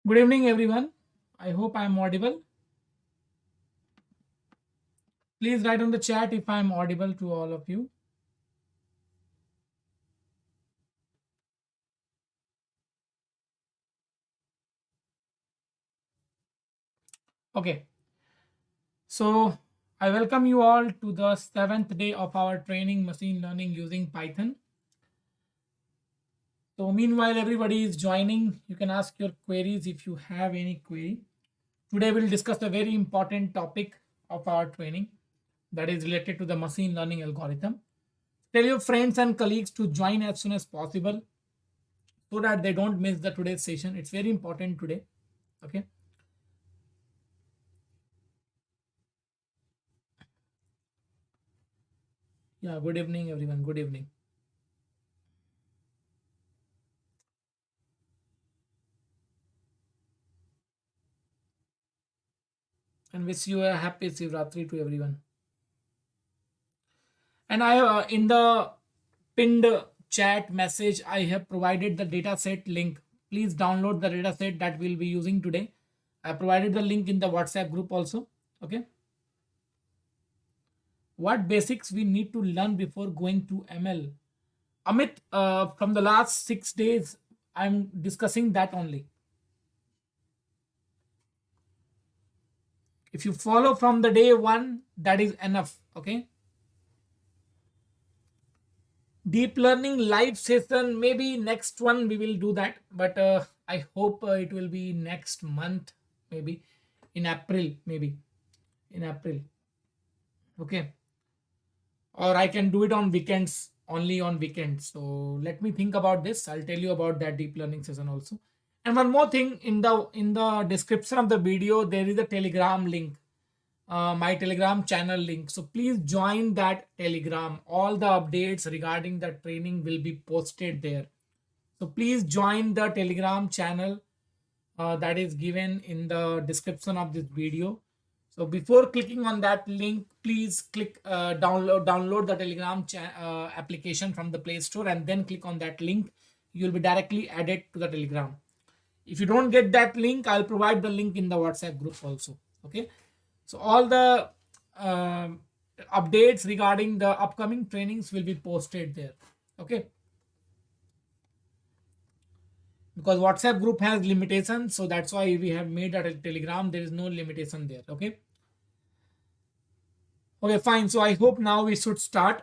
Good evening, everyone. I hope I am audible. Please write on the chat if I am audible to all of you. Okay, so I welcome you all to the seventh day of our training machine learning using Python. So, meanwhile, everybody is joining. You can ask your queries if you have any query. Today, we'll discuss a very important topic of our training that is related to the machine learning algorithm. Tell your friends and colleagues to join as soon as possible so that they don't miss the today's session. It's very important today. Okay. Yeah, good evening, everyone. Good evening. And wish you a happy Shivratri to everyone. And I, in the pinned chat message, I have provided the dataset link. Please download the dataset that we'll be using today. I provided the link in the WhatsApp group also. Okay. What basics we need to learn before going to ML? Amit, from the last 6 days, I'm discussing that only. If you follow from the day one, that is enough. Okay. Deep learning live session, maybe next one we will do that, but I hope it will be next month, maybe in April, maybe in April. Okay, or I can do it on weekends, only on weekends. So let me think about this. I'll tell you about that deep learning session also. And one more thing, in the description of the video there is a Telegram link, my Telegram channel link. So please join that Telegram. All the updates regarding the training will be posted there. So please join the Telegram channel that is given in the description of this video. So before clicking on that link, please click download the Telegram application from the Play Store and then click on that link. You will be directly added to the Telegram. If you don't get that link, I'll provide the link in the WhatsApp group also. Okay. So all the updates regarding the upcoming trainings will be posted there. Okay. Because WhatsApp group has limitations, so that's why we have made a Telegram. There is no limitation there. Okay. Okay, fine. So I hope now we should start.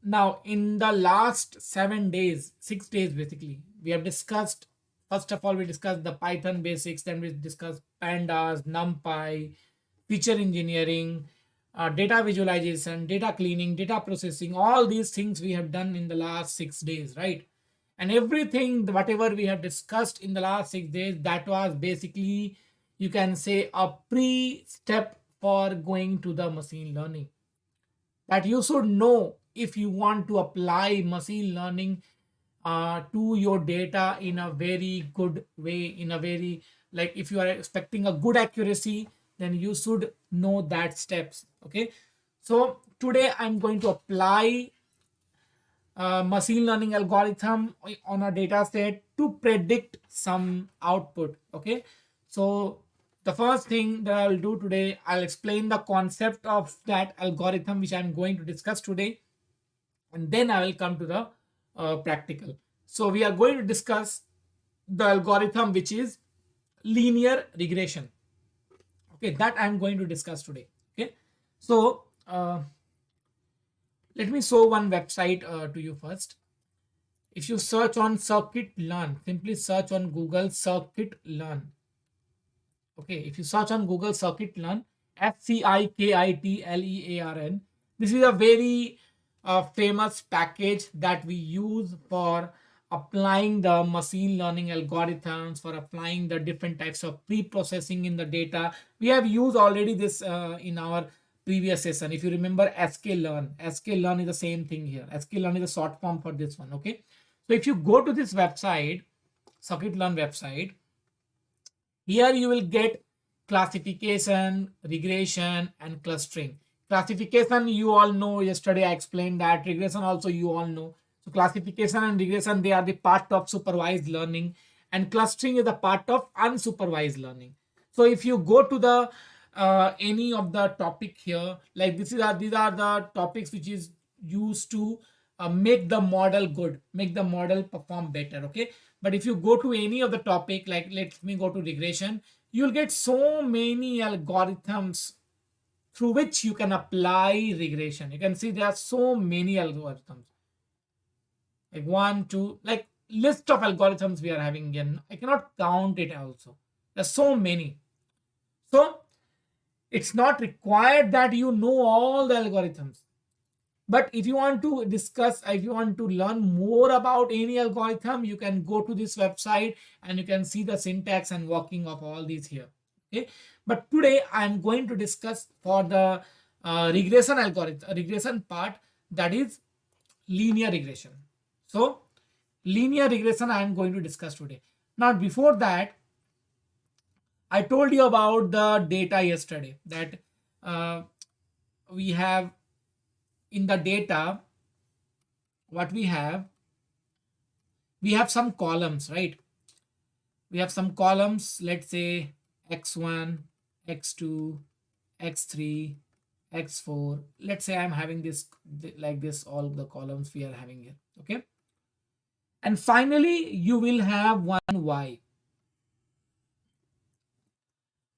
Now, in the last 7 days, 6 days basically, we have discussed. First of all, we discussed the Python basics. Then we discussed pandas, NumPy, feature engineering, data visualization, data cleaning, data processing. All these things we have done in the last 6 days, right? And everything, whatever we have discussed in the last 6 days, that was basically, you can say, a pre-step for going to the machine learning. That you should know if you want to apply machine learning to your data in a very good way, in a very, like, if you are expecting a good accuracy, then you should know that steps. Okay, so today I'm going to apply machine learning algorithm on a data set to predict some output. Okay, so the first thing that I'll do today, I'll explain the concept of that algorithm which I'm going to discuss today, and then I will come to the practical. So we are going to discuss the algorithm which is linear regression. Okay, that I'm going to discuss today. Okay, so let me show one website to you first. If you search on scikit-learn, simply search on Google scikit-learn. Okay, if you search on Google scikit-learn, Scikitlearn, this is a very famous package that we use for applying the machine learning algorithms, for applying the different types of pre-processing in the data. We have used already this in our previous session. If you remember sklearn is the same thing here. Sklearn is a short form for this one. Okay, so if you go to this website, scikit-learn website, here you will get classification, regression, and clustering. Classification, you all know, yesterday I explained that. Regression also you all know. So classification and regression, they are the part of supervised learning. and clustering is a part of unsupervised learning. So if you go to the any of the topic here, like these are the topics which is used to make the model good, make the model perform better. Okay, but if you go to any of the topic, like let me go to regression, you'll get so many algorithms through which you can apply regression. You can see there are so many algorithms, like one, two, like list of algorithms we are having again. I cannot count it also. There's so many. So it's not required that you know all the algorithms. But if you want to discuss, if you want to learn more about any algorithm, you can go to this website and you can see the syntax and working of all these here. Okay. But today I'm going to discuss for the regression algorithm, regression part, that is linear regression. So linear regression I am going to discuss today. Now before that, I told you about the data yesterday, that we have in the data, what we have some columns, right? We have some columns, let's say x1, x2, x3, x4. Let's say I'm having this like this, all the columns we are having here. Okay. And finally, you will have one y.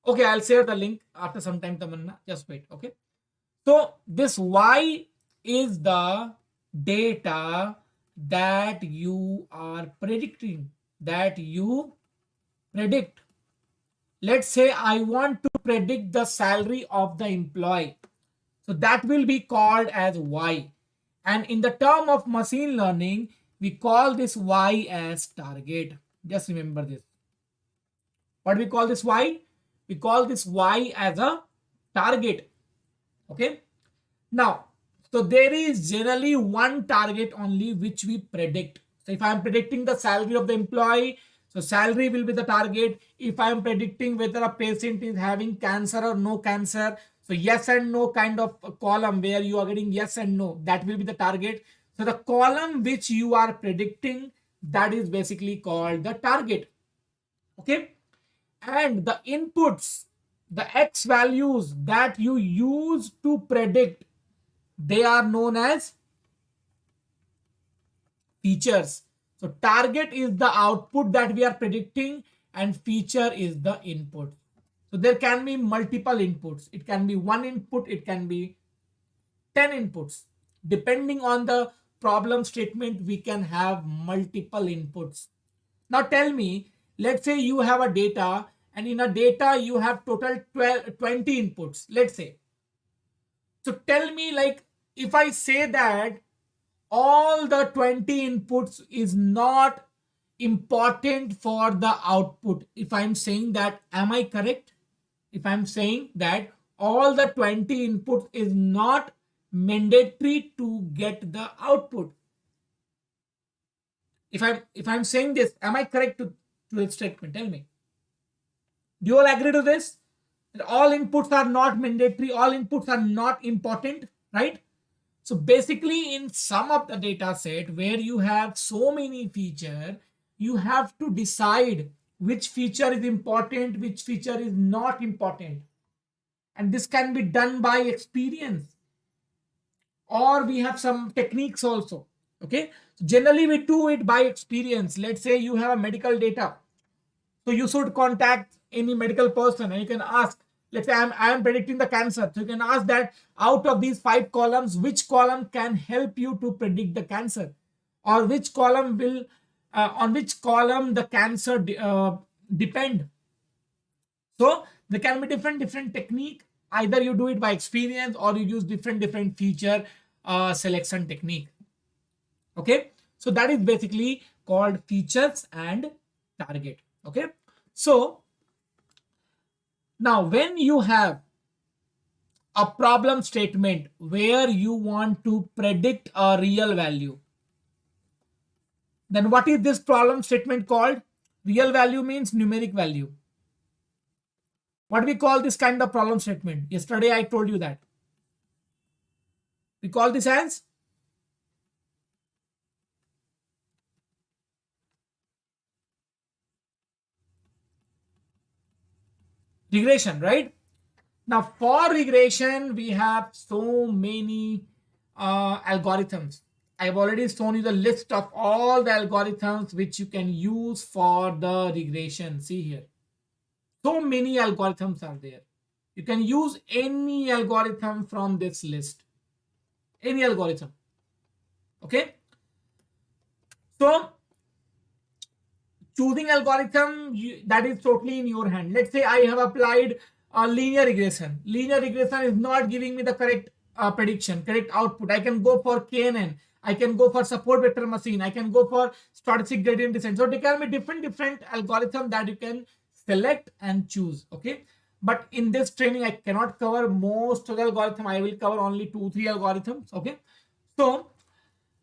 Okay, I'll share the link after some time, Tamanna. Just wait. Okay. So this y is the data that you are predicting, that you predict. Let's say I want to predict the salary of the employee. So that will be called as y. And in the term of machine learning, we call this y as target. Just remember this. What we call this y? We call this y as a target. Okay. Now, so there is generally one target only which we predict. So if I am predicting the salary of the employee, so salary will be the target. If I am predicting whether a patient is having cancer or no cancer, so yes and no kind of a column where you are getting yes and no, that will be the target. So the column which you are predicting, that is basically called the target. Okay. And the inputs, the x values that you use to predict, they are known as features. So target is the output that we are predicting and feature is the input. So there can be multiple inputs. It can be one input, it can be 10 inputs. Depending on the problem statement, we can have multiple inputs. Now tell me, let's say you have a data, and in a data you have total 20 inputs, let's say. So tell me, like, if I say that all the 20 inputs is not important for the output, if I'm saying that, am I correct? If I'm saying that all the 20 inputs is not mandatory to get the output, if I'm saying this, am I correct to this statement? Tell me. Do you all agree to this? That all inputs are not mandatory, all inputs are not important, right? So basically, in some of the data set where you have so many features, you have to decide which feature is important, which feature is not important. And this can be done by experience, or we have some techniques also. Okay. So generally, we do it by experience. Let's say you have a medical data. So you should contact any medical person and you can ask, let's say I am predicting the cancer. So you can ask that out of these 5 columns, which column can help you to predict the cancer, or which column will, on which column the cancer depend. So there can be different technique. Either you do it by experience or you use different feature selection technique. Okay. So that is basically called features and target. Okay. So now when you have a problem statement where you want to predict a real value, then what is this problem statement called? Real value means numeric value. What do we call this kind of problem statement? Yesterday I told you that we call this as regression, right? Now for regression, we have so many algorithms. I've already shown you the list of all the algorithms which you can use for the regression. See here. So many algorithms are there. You can use any algorithm from this list. Any algorithm. Okay. So choosing algorithm, that is totally in your hand. Let's say I have applied a linear regression. Linear regression is not giving me the correct prediction, correct output. I can go for KNN. I can go for support vector machine. I can go for statistic gradient descent. So there can be different algorithm that you can select and choose. Okay. But in this training, I cannot cover most of the algorithm. I will cover only 2-3 algorithms. Okay. So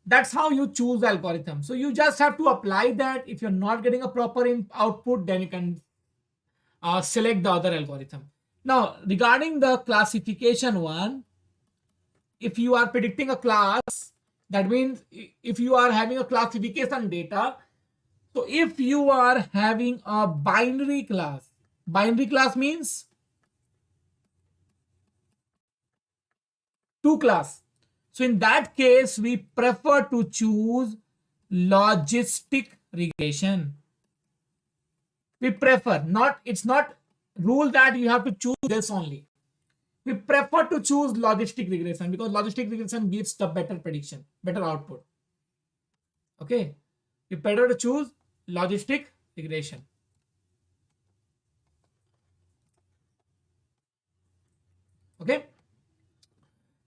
that's how you choose the algorithm. So you just have to apply that. If you're not getting a proper output, then you can select the other algorithm. Now, regarding the classification one, if you are predicting a class, that means if you are having a classification data, so if you are having a binary class means two class. So in that case, we prefer to choose logistic regression. We prefer, it's not rule that you have to choose this only. We prefer to choose logistic regression because logistic regression gives the better prediction, better output. Okay. We better to choose logistic regression. Okay.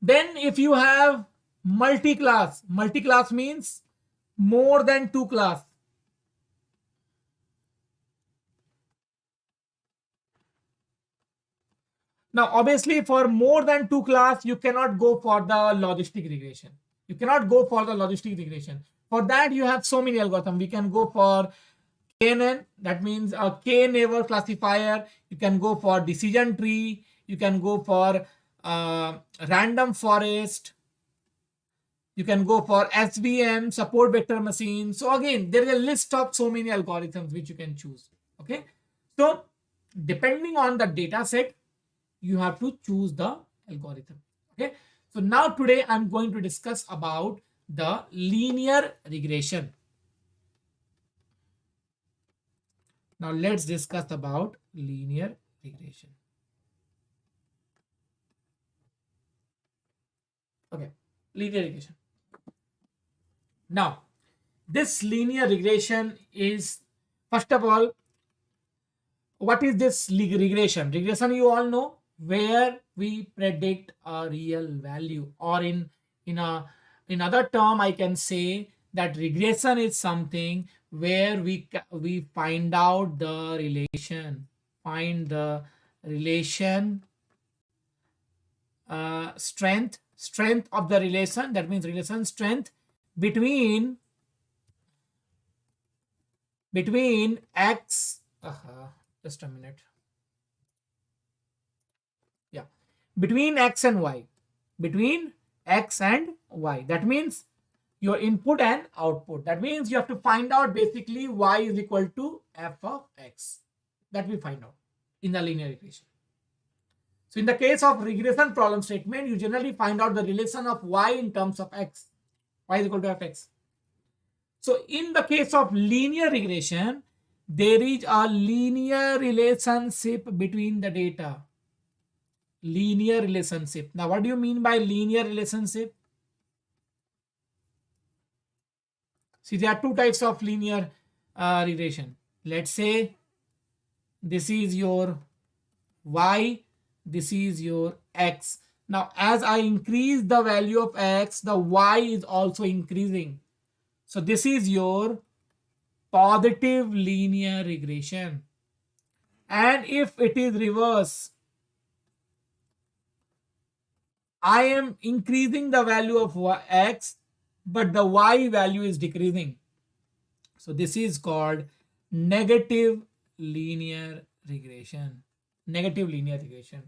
Then if you have multi-class means more than two class. Now, obviously, for more than two class, you cannot go for the logistic regression. You cannot go for the logistic regression. For that, you have so many algorithms. We can go for KNN, that means a K-neighbor classifier. You can go for decision tree. You can go for random forest. You can go for SVM, support vector machine. So again, there is a list of so many algorithms which you can choose. Okay. So depending on the data set, you have to choose the algorithm. Okay. So now today I'm going to discuss about the linear regression. Now let's discuss about linear regression. Okay. Linear regression. Now, this linear regression is, first of all, what is this regression? Regression, you all know, where we predict a real value, or in other term, I can say that regression is something where we find out the relation, strength of the relation. That means relation strength between x, just a minute, yeah, between x and y, that means your input and output. That means you have to find out basically y is equal to f of x. That we find out in the linear regression. So in the case of regression problem statement, you generally find out the relation of y in terms of x. Y is equal to fx. So in the case of linear regression, there is a linear relationship between the data. Linear relationship. Now, what do you mean by linear relationship? See, there are two types of linear regression. Let's say this is your y, this is your x. Now, as I increase the value of x, the y is also increasing. So this is your positive linear regression. And if it is reverse, I am increasing the value of x, but the y value is decreasing. So this is called negative linear regression. Negative linear regression.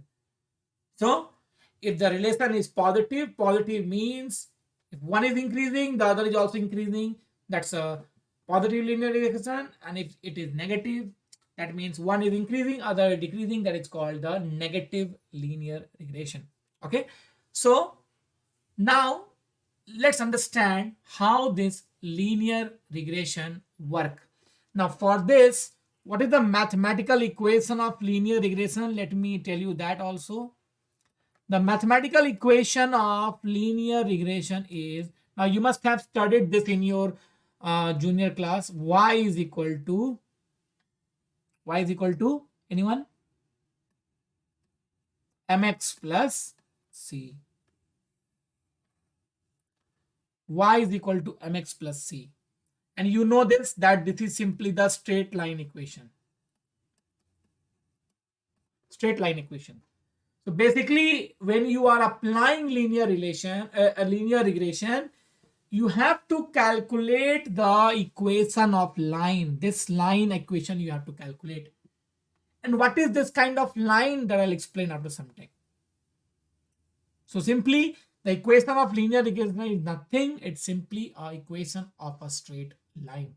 So if the relation is positive means if one is increasing, the other is also increasing. That's a positive linear regression. And if it is negative, That means one is increasing, other is decreasing. That is called the negative linear regression. Okay. So now let's understand how this linear regression work. Now for this, what is the mathematical equation of linear regression? Let me tell you that also. The mathematical equation of linear regression is, now you must have studied this in your junior class. Y is equal to anyone? Mx plus c. Y is equal to mx plus c. And you know this, that this is simply the straight line equation. Straight line equation. So basically, when you are applying linear regression, you have to calculate the equation of line. This line equation you have to calculate. And what is this kind of line, that I'll explain after some time. So simply, the equation of linear regression is nothing. It's simply an equation of a straight line.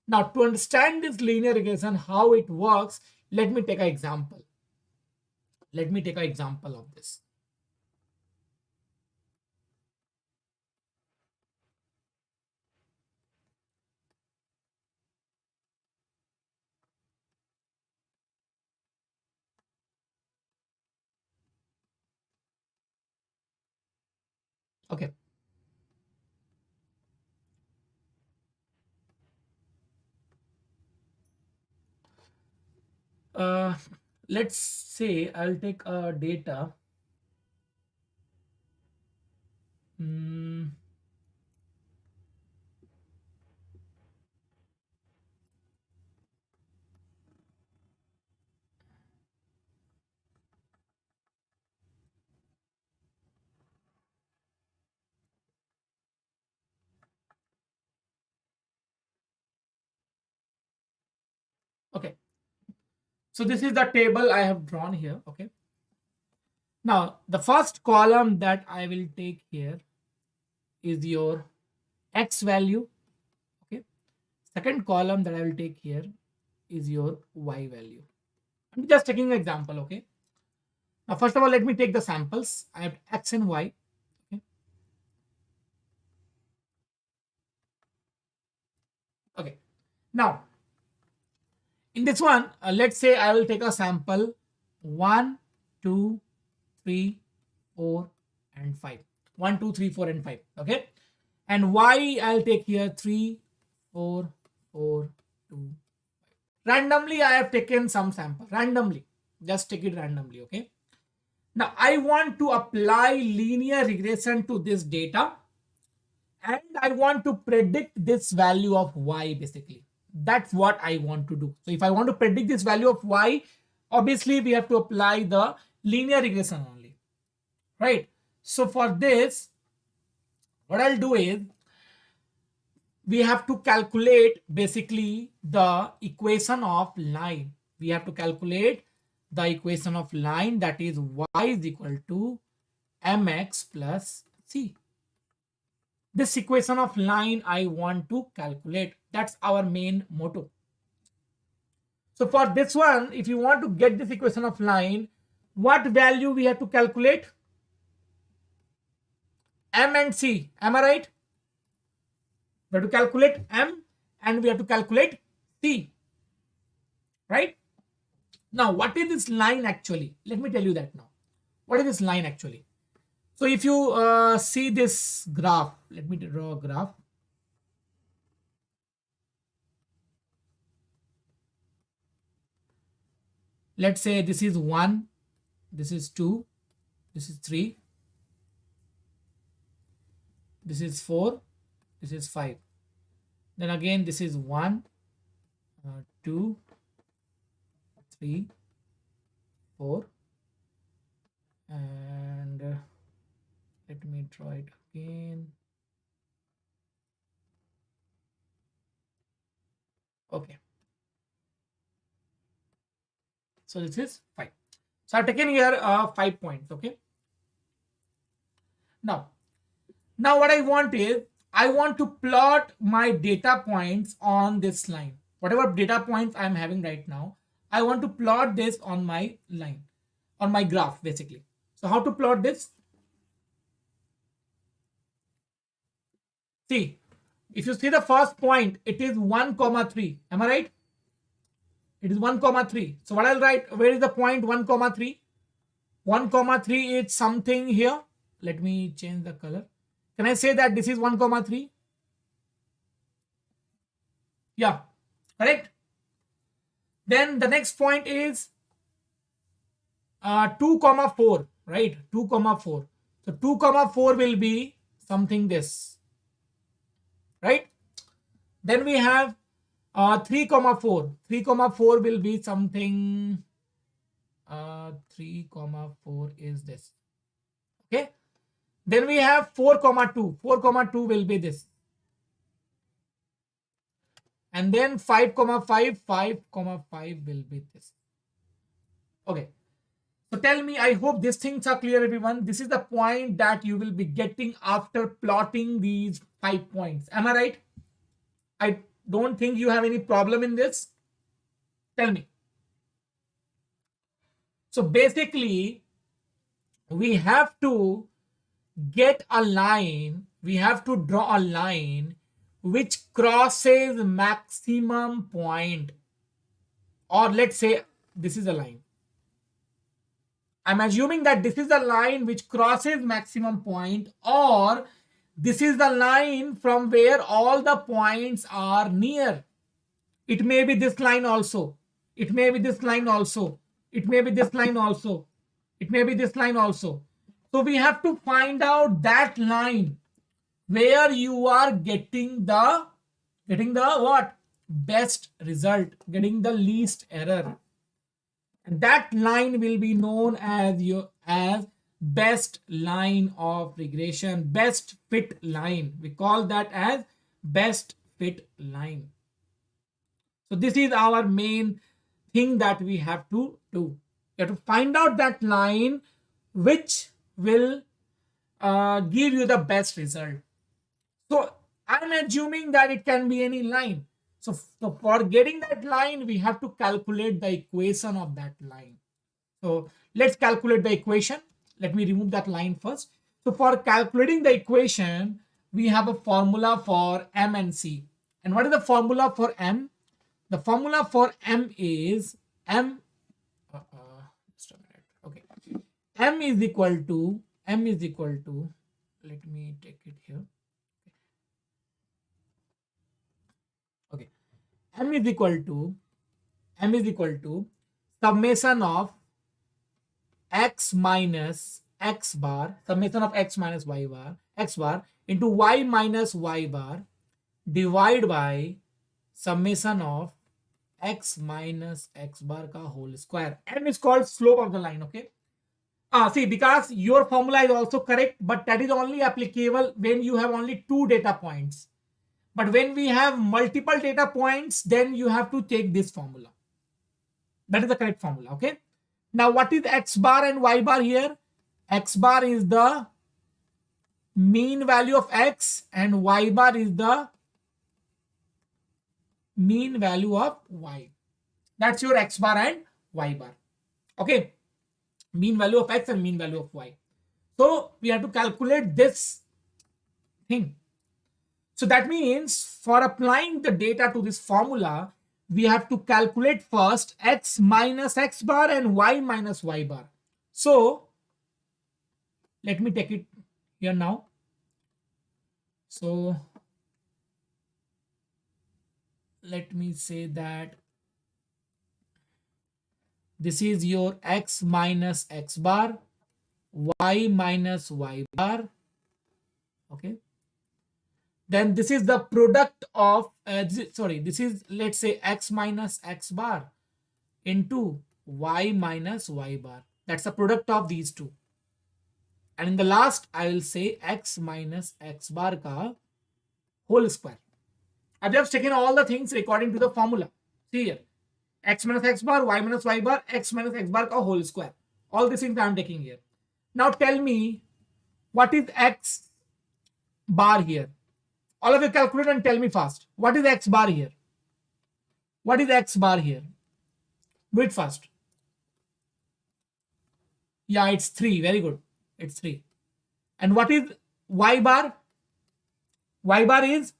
Now, to understand this linear regression, how it works, let me take an example. Let me take an example of this. Okay. Uh, let's say I'll take a data. Okay. So this is the table I have drawn here. Okay. Now, the first column that I will take here is your X value. Okay. Second column that I will take here is your Y value. I'm just taking an example. Okay. Now, first of all, let me take the samples. I have X and Y. Okay. Okay. Now, in this one, let's say I will take a sample 1, 2, 3, 4, and 5. 1, 2, 3, 4, and 5. Okay. And Y I'll take here 3, 4, 4, 2. Randomly, I have taken some sample. Randomly. Just take it randomly. Okay. Now, I want to apply linear regression to this data. And I want to predict this value of Y basically. That's what I want to do. So if I want to predict this value of Y, obviously we have to apply the linear regression only, right? So for this, what I'll do is, we have to calculate basically the equation of line. We have to calculate the equation of line, that is Y is equal to mx plus c. This equation of line I want to calculate. That's our main motto. So for this one, if you want to get this equation of line, what value we have to calculate? M and C. Am I right? We have to calculate M and we have to calculate C. Right? Now, what is this line actually? Let me tell you that now. What is this line actually? So if you see this graph, let me draw a graph. Let's say this is 1, this is 2, this is 3, this is 4, this is 5. Then again, this is 1, 2, 3, 4. And let me draw it again. Okay. So this is 5. So I've taken here 5 points. Okay. Now what I want is, I want to plot my data points on this line. whatever data points I'm having right now, I want to plot this on my line, on my graph basically. So how to plot this? See, if you see the first point, it is 1 comma 3. Am I right? It is 1 comma 3. So what I'll write, where is the point 1 comma 3? 1 comma 3 is something here. Let me change the color. Can I say that this is 1 comma 3? Yeah, correct. Then the next point is 2 comma 4, right? 2 comma 4. So 2 comma 4 will be something this, right? Then we have 3 comma 4. 3 comma 4 will be something 3 comma 4 is this. Okay. Then we have 4 comma 2. 4 comma 2 will be this. And then 5 comma 5. 5 comma 5 will be this. Okay. So tell me, I hope these things are clear, everyone. This is the point that you will be getting after plotting these 5 points. Am I right? I don't think you have any problem in this. Tell me. So basically, we have to get a line, we have to draw a line which crosses maximum point. Or let's say this is a line. I'm assuming that this is the line which crosses maximum point, or this is the line from where all the points are near. It may be this line also. It may be this line also. It may be this line also. It may be this line also. So we have to find out that line where you are getting the what? Best result, getting the least error. And that line will be known as best line of regression, best fit line. We call that as best fit line. So this is our main thing that we have to do. You have to find out that line which will give you the best result. So I'm assuming that it can be any line. So for getting that line, we have to calculate the equation of that line. So let's calculate the equation. Let me remove that line first. So for calculating the equation, we have a formula for M and C. And what is the formula for M? The formula for M is M. Just a minute. Okay. M is equal to, let me take it here. Okay. M is equal to summation of x minus x bar, summation of x minus y bar, x bar into y minus y bar divide by summation of x minus x bar ka whole square. M is called slope of the line. Okay. See, because your formula is also correct, but that is only applicable when you have only 2 data points. But when we have multiple data points, then you have to take this formula. That is the correct formula. Okay. Now, what is x bar and y bar here? X bar is the mean value of x and y bar is the mean value of y. That's your x bar and y bar. Okay. Mean value of x and mean value of y. So we have to calculate this thing. So that means for applying the data to this formula, we have to calculate first x minus x bar and y minus y bar. So let me take it here now. So let me say that this is your x minus x bar, y minus y bar. Okay. Then this is the product of, this is, let's say, x minus x bar into y minus y bar. That's the product of these two. And in the last, I will say x minus x bar ka whole square. I've just taken all the things according to the formula. See here. X minus x bar, y minus y bar, x minus x bar ka whole square. All these things I'm taking here. Now tell me, what is x bar here? All of you calculate and tell me fast. What is x bar here? What is X bar here? Do it fast. Yeah, it's 3. Very good. It's 3. And what is Y bar? Y bar is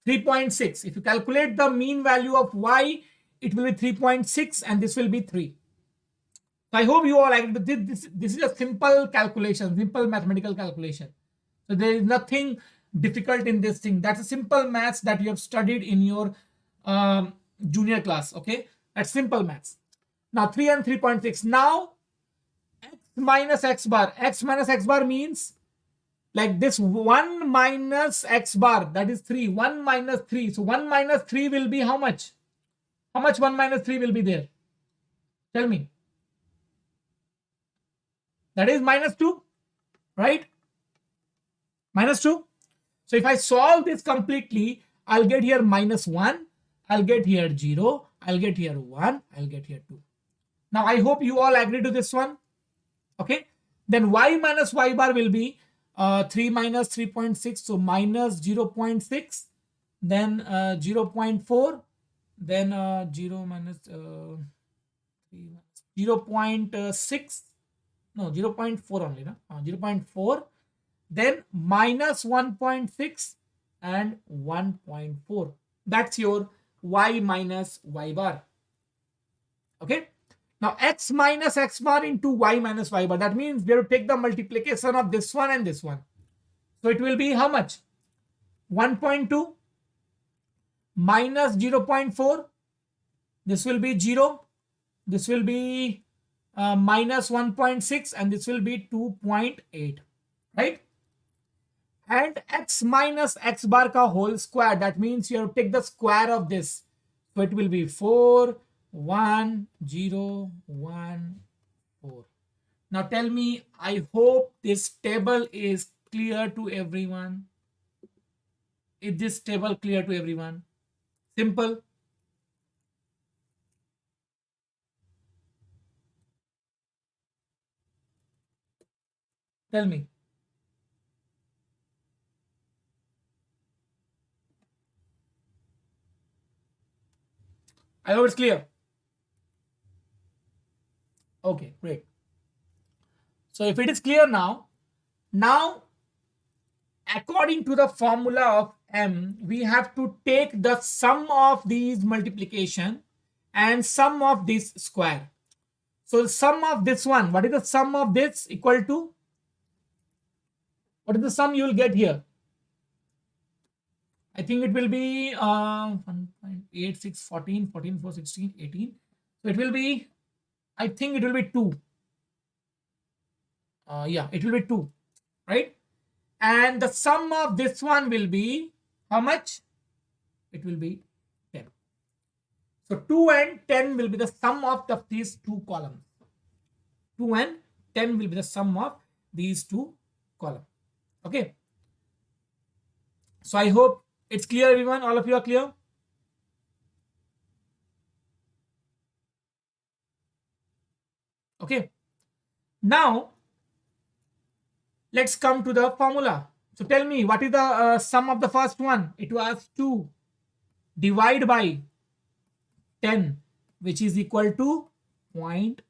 3.6. If you calculate the mean value of Y, it will be 3.6 and this will be 3. So I hope you all like this is a simple calculation, simple mathematical calculation. So there is nothing difficult in this thing. That's a simple maths that you have studied in your junior class. Okay, that's simple maths. Now 3 and 3.6. Now x minus x bar. X minus x bar means like this 1 minus x bar, that is 3. 1 minus 3. So 1 minus 3 will be how much? How much 1 minus 3 will be there? Tell me. That is minus 2, right? Minus 2. So if I solve this completely, I'll get here minus 1. I'll get here 0. I'll get here 1. I'll get here 2. Now I hope you all agree to this one. Okay. Then y minus y bar will be 3 minus 3.6. So minus 0.6. Then 0.4. Then 0 minus 0.6. No, 0.4 only. No? 0.4. Then minus 1.6 and 1.4. That's your y minus y bar. Okay. Now x minus x bar into y minus y bar. That means we have to take the multiplication of this one and this one. So it will be how much? 1.2 minus 0.4. This will be 0. This will be minus 1.6 and this will be 2.8. Right? And x minus x bar ka whole square. That means you have to take the square of this. So it will be 4, 1, 0, 1, 4. Now tell me, I hope this table is clear to everyone. Is this table clear to everyone? Simple. Tell me. I hope it's clear. Okay, great. So if it is clear now according to the formula of m, we have to take the sum of these multiplication and sum of this square. So the sum of this one, what is the sum of this equal to? What is the sum you will get here? I think it will be 1.86, 14, 14, 4, 16, 18. So it will be, I think it will be 2. Yeah, it will be 2, right? And the sum of this one will be how much? It will be 10. So 2 and 10 will be the sum of these two columns. 2 and 10 will be the sum of these two columns. Okay. So I hope it's clear, everyone. All of you are clear? Okay. Now, let's come to the formula. So tell me, what is the sum of the first one? It was 2. Divide by 10, which is equal to 0.2.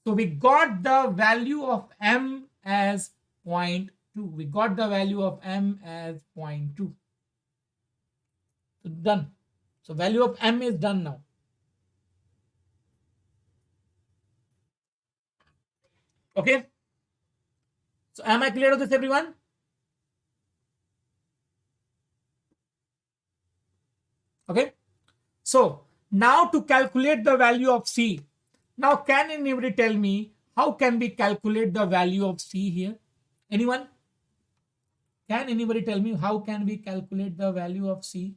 So we got the value of m as 0.2. We got the value of m as 0.2. So done. So value of m is done now. Okay. So am I clear with this, everyone? Okay. So now to calculate the value of c. Now can anybody tell me how can we calculate the value of c here? Anyone? Can anybody tell me how can we calculate the value of c?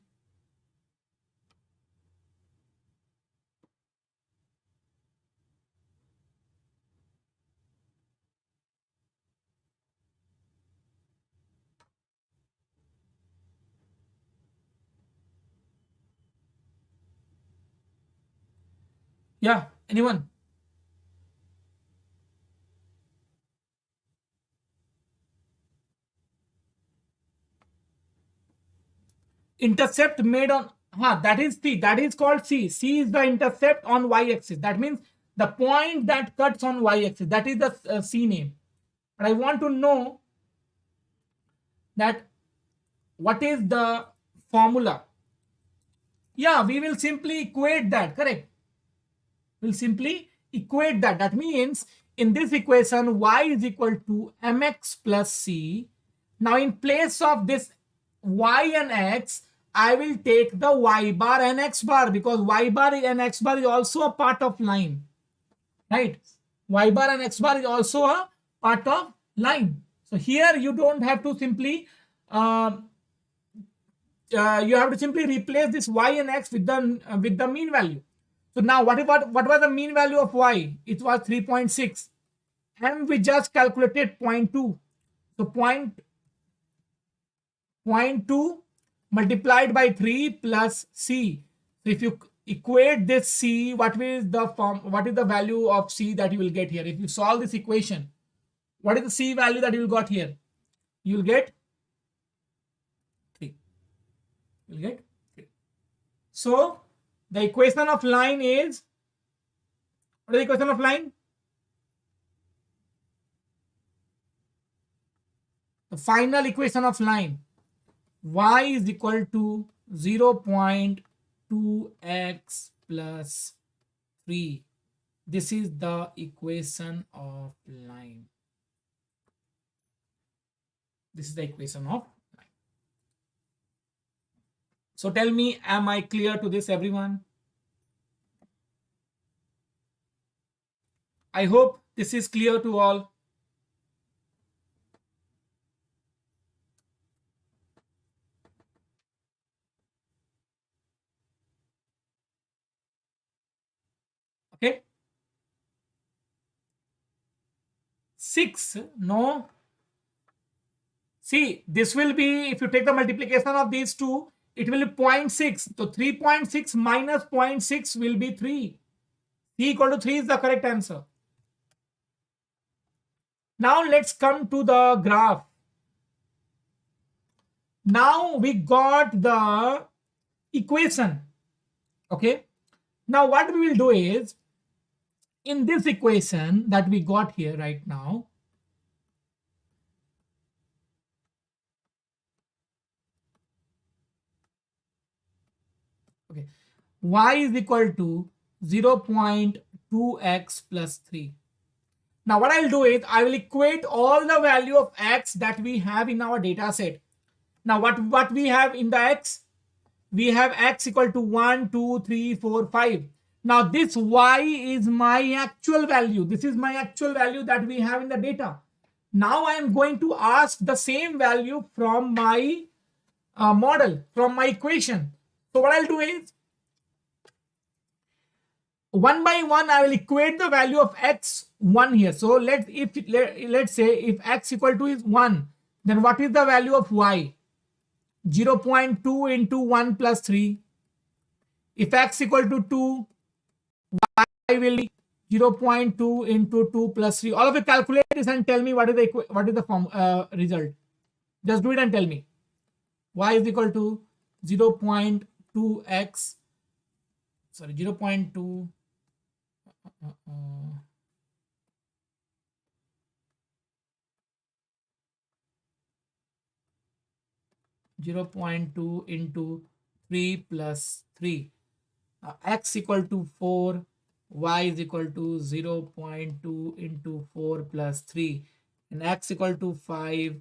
Yeah, anyone? Intercept made on That is C. That is called C. C is the intercept on y-axis. That means the point that cuts on y-axis. That is the C name. But I want to know that what is the formula. Yeah, we will simply equate that. Correct. We'll simply equate that. That means in this equation, y is equal to mx plus c. Now in place of this y and x, I will take the y bar and x bar, because y bar and x bar is also a part of line, right? Y bar and x bar is also a part of line. So here you don't have to simply you have to simply replace this y and x with the mean value. So now what was the mean value of y? It was 3.6, and we just calculated 0.2. So 0.2 multiplied by 3 plus c. So if you equate this c, what is the value of c that you will get here? If you solve this equation, what is the c value that you will got here? You will get 3. You will get 3. So the equation of line is, what is the equation of line? The final equation of line, y is equal to 0.2x plus 3. This is the equation of line. This is the equation of line. So tell me, am I clear to this, everyone? I hope this is clear to all. Okay. 6, no. See, this will be, if you take the multiplication of these two, it will be 0.6. So 3.6 minus 0.6 will be 3. C equal to 3 is the correct answer. Now let's come to the graph. Now we got the equation. Okay. Now what we will do is, in this equation that we got here right now, okay, y is equal to 0.2x plus 3. Now what I'll do is, I will equate all the value of x that we have in our data set. Now what we have in the x? We have x equal to 1, 2, 3, 4, 5. Now this y is my actual value. This is my actual value that we have in the data. Now I am going to ask the same value from my model, from my equation. So what I'll do is, one by one I will equate the value of x1 here. So let's say if x equal to is 1, then what is the value of y? 0.2 into 1 plus 3. If x equal to 2, y will be 0.2 into 2 plus 3. All of you calculate this and tell me what is the result. Just do it and tell me. Y is equal to 0.2x, sorry, 0.2 0.2 into 3 plus 3. X equal to 4, y is equal to 0.2 into 4 plus 3, and x equal to 5,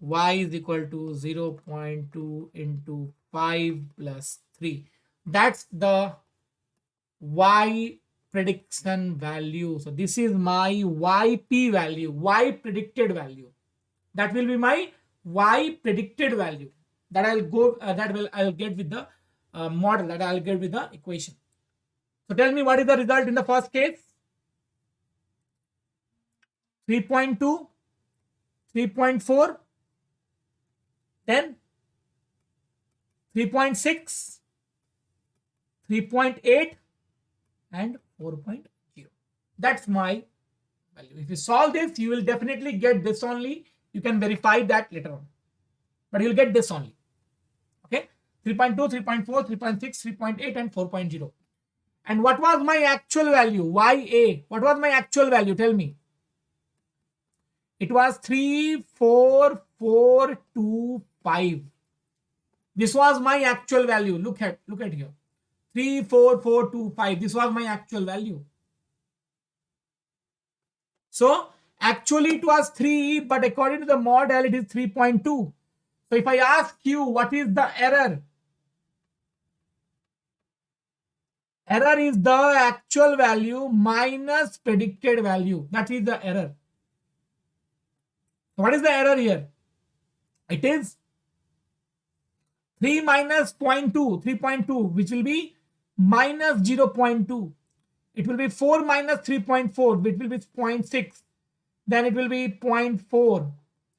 y is equal to 0.2 into 5 plus 3. That's the y prediction value. So this is my yp value, y predicted value. That will be my y predicted value that I'll get with the model, that I'll get with the equation. So tell me, what is the result in the first case? 3.2, 3.4, then 3.6, 3.8, and 4.0. That's my value. If you solve this, you will definitely get this only. You can verify that later on, but you'll get this only. Okay. 3.2, 3.4, 3.6, 3.8, and 4.0. And what was my actual value? YA. What was my actual value? Tell me. It was 34425. This was my actual value. Look at here. 34425. This was my actual value. So actually it was 3, but according to the model, it is 3.2. So if I ask you what is the error? Error is the actual value minus predicted value. That is the error. What is the error here? It is 3 minus 0.2, 3.2, which will be minus 0.2. It will be 4 minus 3.4, which will be 0.6. Then it will be 0.4.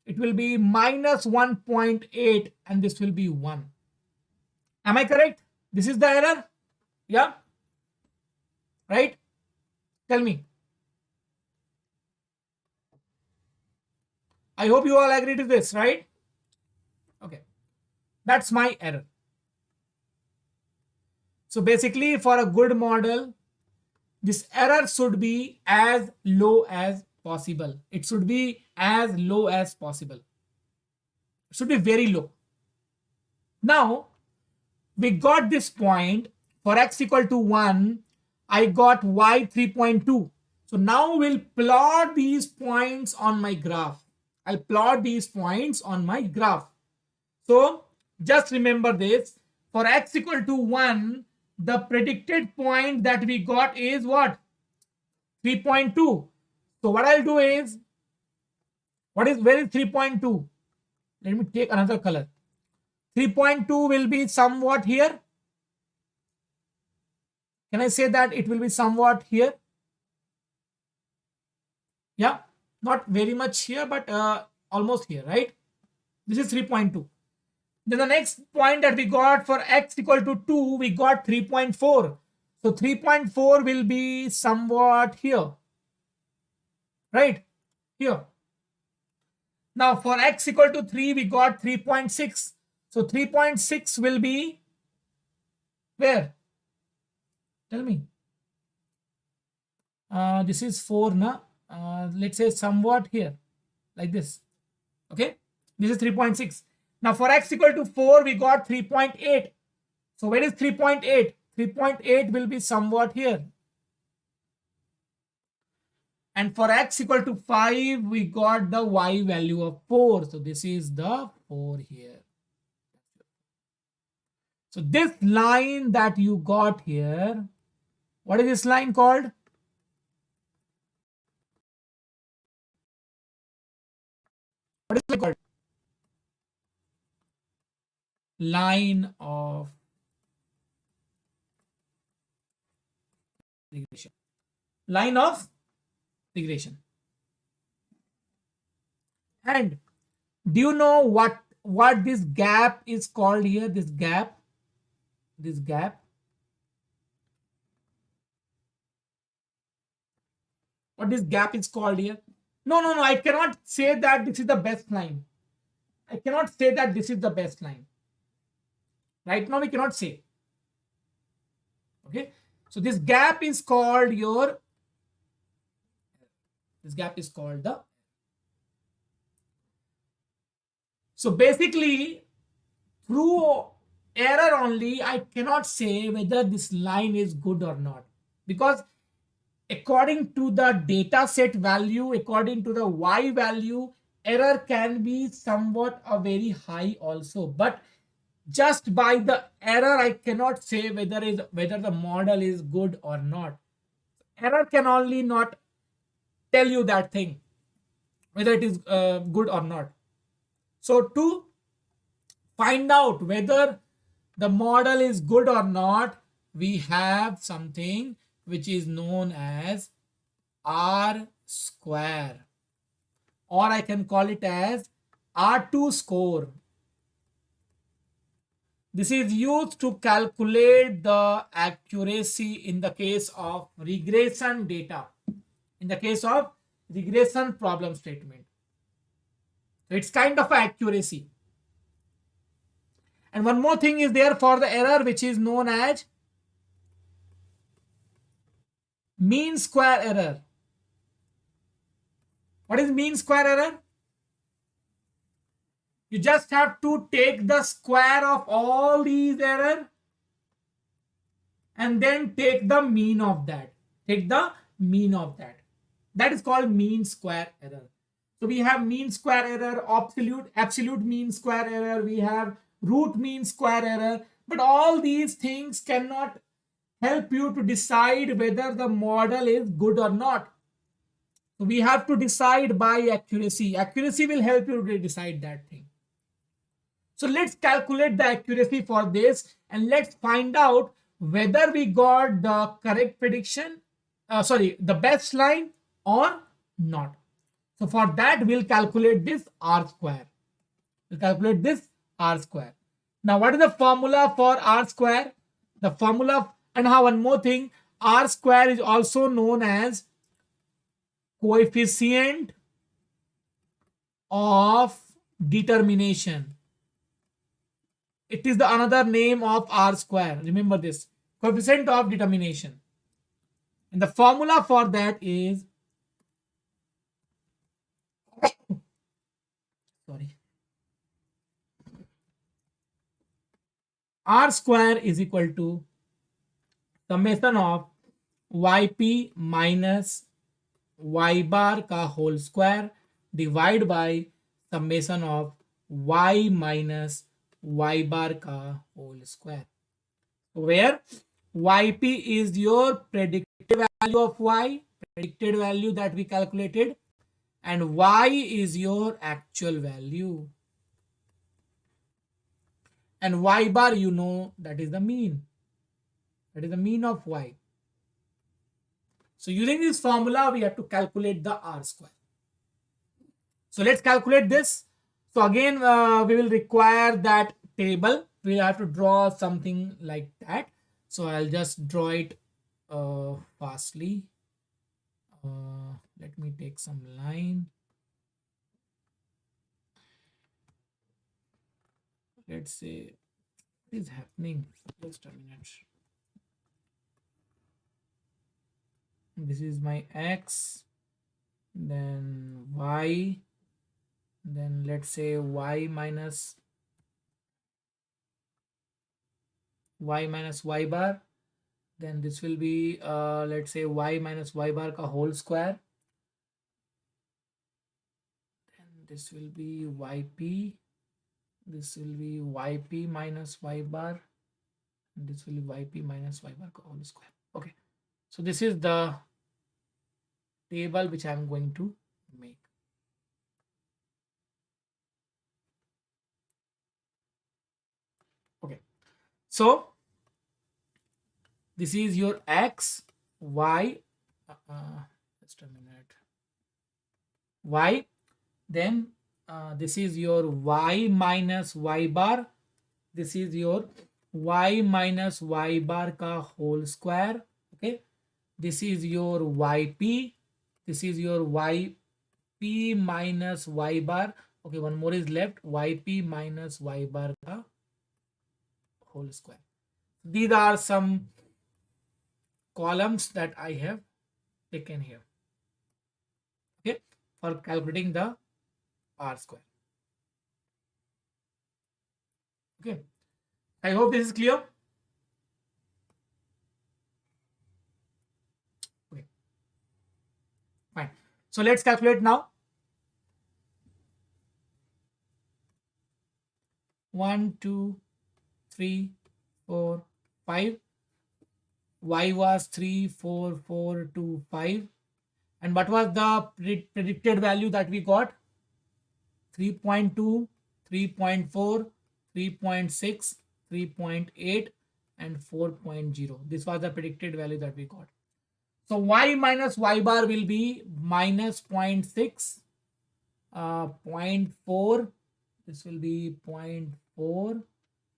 It will be minus 1.8, and this will be 1. Am I correct? This is the error? Yeah? Right? Tell me. I hope you all agree to this, right? Okay. That's my error. So basically, for a good model, this error should be as low as possible. It should be as low as possible. It should be very low. Now, we got this point. For x equal to 1, I got y 3.2. So now we'll plot these points on my graph. I'll plot these points on my graph. So just remember this. For x equal to 1, the predicted point that we got is what? 3.2. So what I'll do is, where is 3.2? Let me take another color. 3.2 will be somewhat here. Can I say that it will be somewhat here? Yeah, not very much here, but almost here, right? This is 3.2. Then the next point that we got for x equal to 2, we got 3.4. So 3.4 will be somewhat here, right? Here. Now for x equal to 3, we got 3.6. So 3.6 will be where? Tell me. This is 4, na? Let's say somewhat here, like this. Okay? This is 3.6. Now for x equal to 4, we got 3.8. So where is 3.8? 3.8 will be somewhat here. And for x equal to 5, we got the y value of 4. So this is the 4 here. So this line that you got here, what is this line called? What is it called? Line of regression. Line of regression. And do you know what this gap is called here? This gap. What this gap is called here? No. I cannot say that this is the best line. I cannot say that this is the best line. Right now, we cannot say. Okay. So this gap is called this gap is called the. So basically, through error only, I cannot say whether this line is good or not. Because according to the data set value, according to the y value, error can be somewhat a very high also. But just by the error, I cannot say whether the model is good or not. Error can only not tell you that thing, whether it is good or not. So to find out whether the model is good or not, we have something which is known as R-square, or I can call it as R2 score. This is used to calculate the accuracy in the case of regression data, in the case of regression problem statement. So it's kind of accuracy. And one more thing is there for the error, which is known as mean square error. What is mean square error? You just have to take the square of all these error and then take the mean of that. Take the mean of that. That is called mean square error. So we have mean square error, absolute mean square error, we have root mean square error, but all these things cannot help you to decide whether the model is good or not. So we have to decide by accuracy. Accuracy will help you to decide that thing. So let's calculate the accuracy for this and let's find out whether we got the correct prediction, the best line or not. So for that, we'll calculate this R square. We'll calculate this R square. Now, what is the formula for R square? The formula, and how one more thing, R square is also known as coefficient of determination. It is the another name of R square. Remember this, coefficient of determination. And the formula for that is R square is equal to summation of yp minus y bar ka whole square divided by summation of y minus y bar ka whole square, where yp is your predicted value of y, predicted value that we calculated, and y is your actual value, and y bar, you know, that is the mean. That is the mean of y. So using this formula, we have to calculate the R square. So let's calculate this. So again, we will require that table. We'll have to draw something like that. So I'll just draw it fastly. Let me take some line. Let's say, what is happening? Just a minute. This is my x, then y, then let's say y minus y bar, then this will be let's say y minus y bar ka whole square, then this will be yp, this will be yp minus y bar, and this will be yp minus y bar ka whole square. Okay, so this is the table which I'm going to make. Okay, so this is your x, y, just a minute, y, then this is your y minus y bar, this is your y minus y bar ka whole square. Okay, this is your yp, this is your yp minus y bar. Okay, one more is left, yp minus y bar ka whole square. These are some columns that I have taken here, okay, for calculating the R square. Okay, I hope this is clear. Okay, fine. So let's calculate now. 1, 2, 3, 4, 5. Y was 3, 4, 4, 2, 5. And what was the predicted value that we got? 3.2, 3.4, 3.6, 3.8, and 4.0. This was the predicted value that we got. So y minus y bar will be minus 0.6, 0.4. This will be 0.4.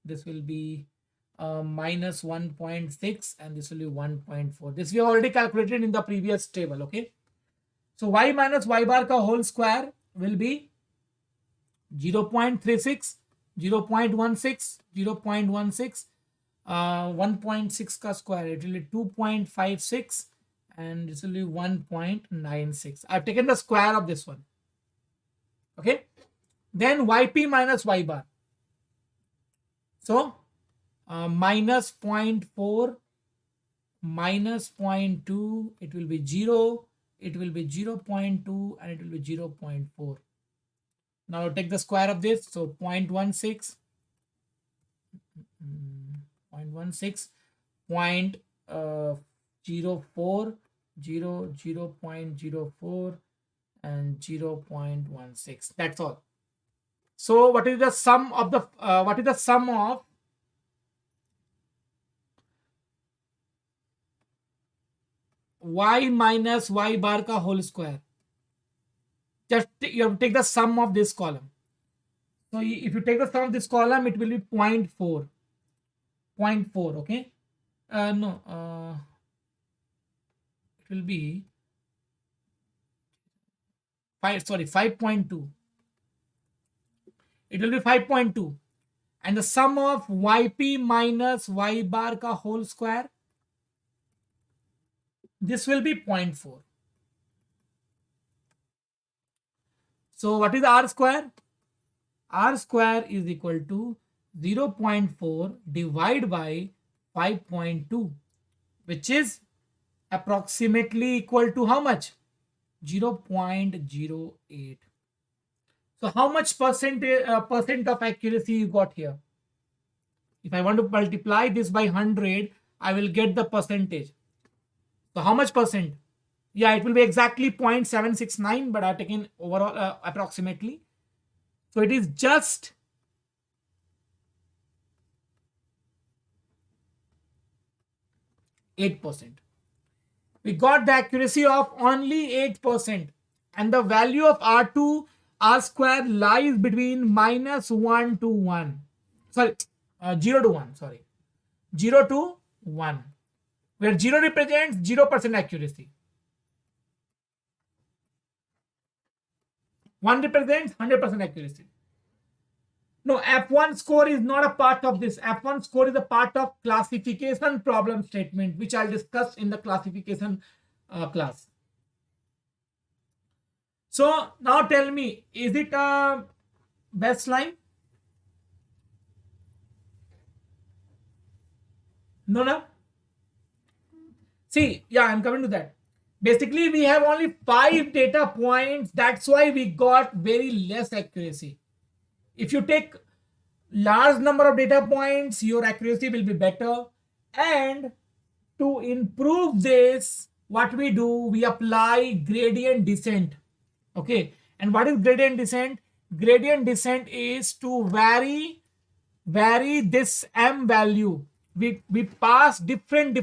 This will be minus 1.6, and this will be 1.4. This we already calculated in the previous table. Okay, so y minus y bar ka whole square will be 0.36, 0.16, 0.16, 1.6 ka square, it will be 2.56, and this will be 1.96. I've taken the square of this one. Okay, then yp minus y bar. So minus 0.4 minus 0.2, it will be 0, it will be 0.2, and it will be 0.4. Now take the square of this, so 0.16, 0.16, 0.04, 0.04, and 0.16. That's all. So what is the sum of the what is the sum of y minus y bar ka whole square? Just you have to take the sum of this column. So if you take the sum of this column, it will be 0.4. 0.4, okay? No, it will be 5.2. It will be 5.2. And the sum of yp minus y bar ka whole square, this will be 0.4. So what is R square? R square is equal to 0.4 divided by 5.2, which is approximately equal to how much? 0.08. So how much percent of accuracy you got here? If I want to multiply this by 100, I will get the percentage. So how much percent? Yeah, it will be exactly 0.769, but I've taken overall approximately. So it is just 8%. We got the accuracy of only 8%, and the value of R2, R square lies between -1 to 1. Sorry, 0 to 1. Sorry, 0 to 1, where 0 represents 0% accuracy. 1 represents 100% accuracy. No, F1 score is not a part of this. F1 score is a part of classification problem statement, which I'll discuss in the classification class. So now tell me, is it a baseline? No. See, yeah, I'm coming to that. Basically, we have only 5 data points. That's why we got very less accuracy. If you take large number of data points, your accuracy will be better. And to improve this, what we do, we apply gradient descent. Okay, and what is gradient descent? Gradient descent is to vary this m value. We pass different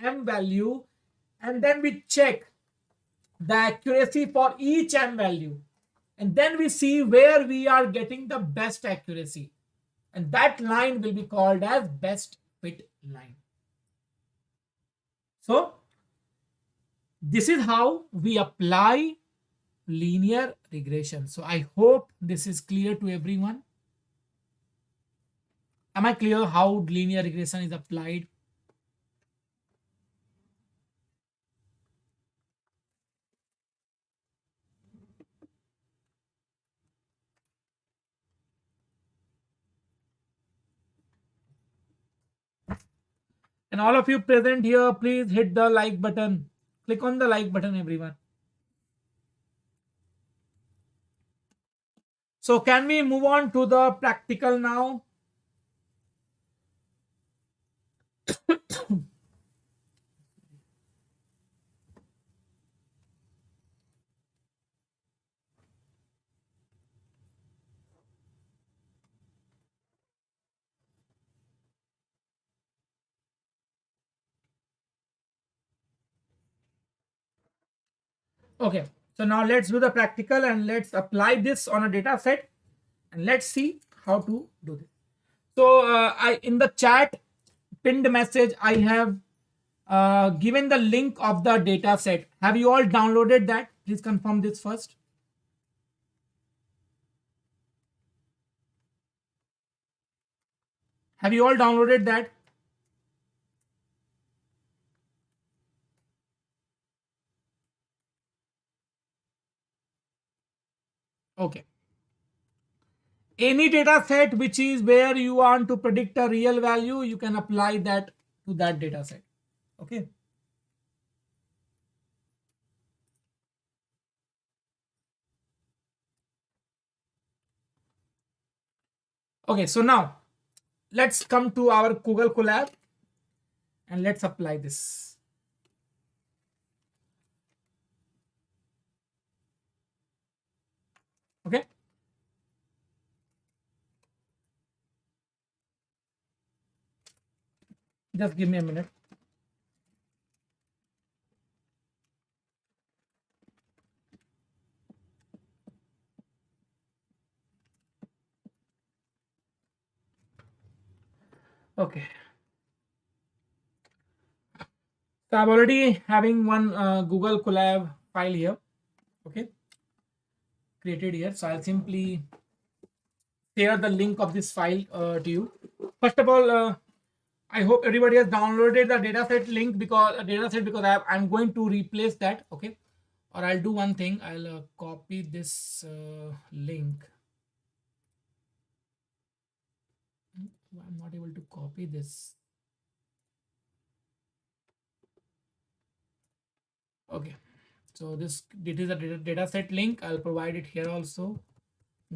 m value, and then we check the accuracy for each m value, and then we see where we are getting the best accuracy, and that line will be called as best fit line. So this is how we apply linear regression. So I hope this is clear to everyone. Am I clear how linear regression is applied? And all of you present here, please hit the like button. Click on the like button, everyone. So can we move on to the practical now? Okay, so now let's do the practical and let's apply this on a data set, and let's see how to do this. So I in the chat pinned message, I have given the link of the data set. Have you all downloaded that? Please confirm this first. Have you all downloaded that? Okay. Any data set which is where you want to predict a real value, you can apply that to that data set. Okay. Okay, so now let's come to our Google Colab and let's apply this. Okay. Just give me a minute. Okay. So I'm already having one Google Colab file here. Okay. Created here. So I'll simply share the link of this file to you. First of all, I hope everybody has downloaded the dataset link because I'm going to replace that. Okay. Or I'll do one thing. I'll copy this link. I'm not able to copy this. Okay. So it is a data set link. I'll provide it here also.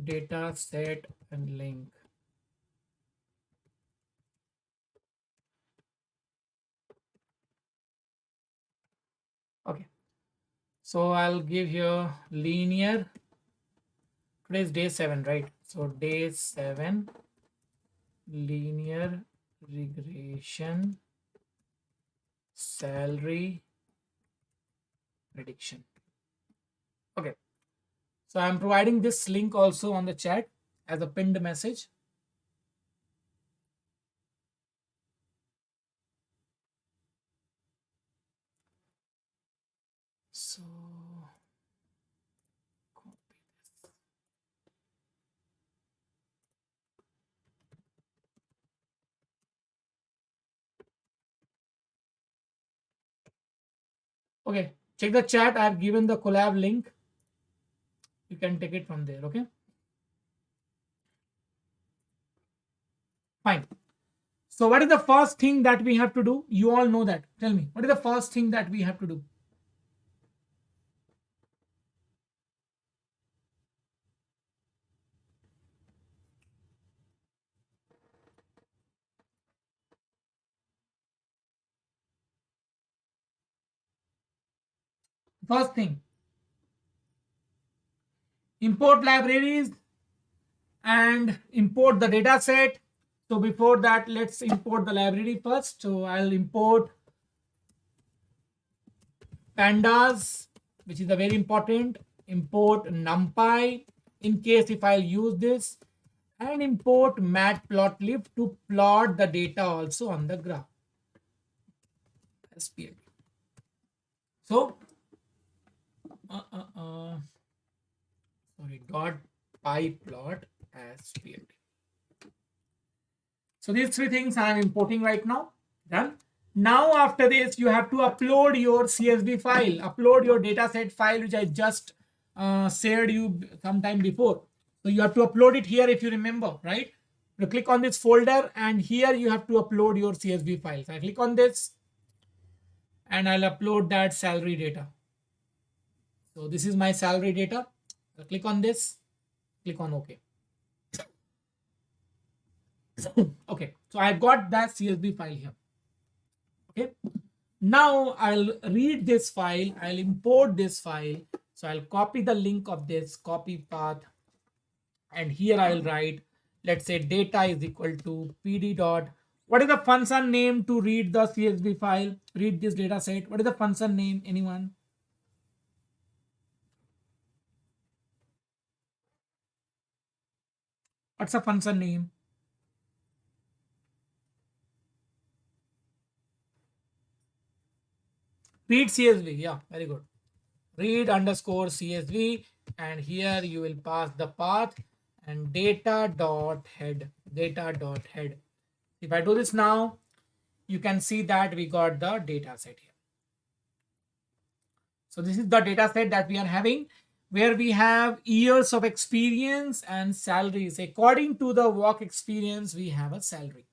Data set and link. Okay. So I'll give here linear. Today is day 7, right? So day 7 linear regression salary prediction. Okay. So I'm providing this link also on the chat as a pinned message. So copy this. Okay, check the chat. I have given the collab link. You can take it from there. Okay, fine. So what is the first thing that we have to do? You all know that. Tell me, what is the first thing that we have to do? First thing, import libraries and import the data set. So before that, let's import the library first. So I'll import pandas, which is a very important. Import numpy in case if I'll use this, and import matplotlib to plot the data also on the graph. SPL. So dot pyplot as PLT. So these 3 things I am importing right now. Done. Now after this, you have to upload your CSV file, upload your dataset file, which I just shared you sometime before. So you have to upload it here if you remember, right? You click on this folder and here you have to upload your CSV files. I click on this and I'll upload that salary data. So this is my salary data. I'll click on this, click on OK. Okay, so I've got that CSV file here. Okay, now I'll read this file, I'll import this file. So I'll copy the link of this, copy path, and here I'll write, let's say data is equal to pd dot. What is the function name to read the CSV file, read this data set? What is the function name? Anyone? What's the function name? Read CSV. Yeah, very good. Read underscore CSV, and here you will pass the path and data dot head. If I do this now, you can see that we got the data set here. So this is the data set that we are having, where we have years of experience and salaries. According to the work experience, we have a salary.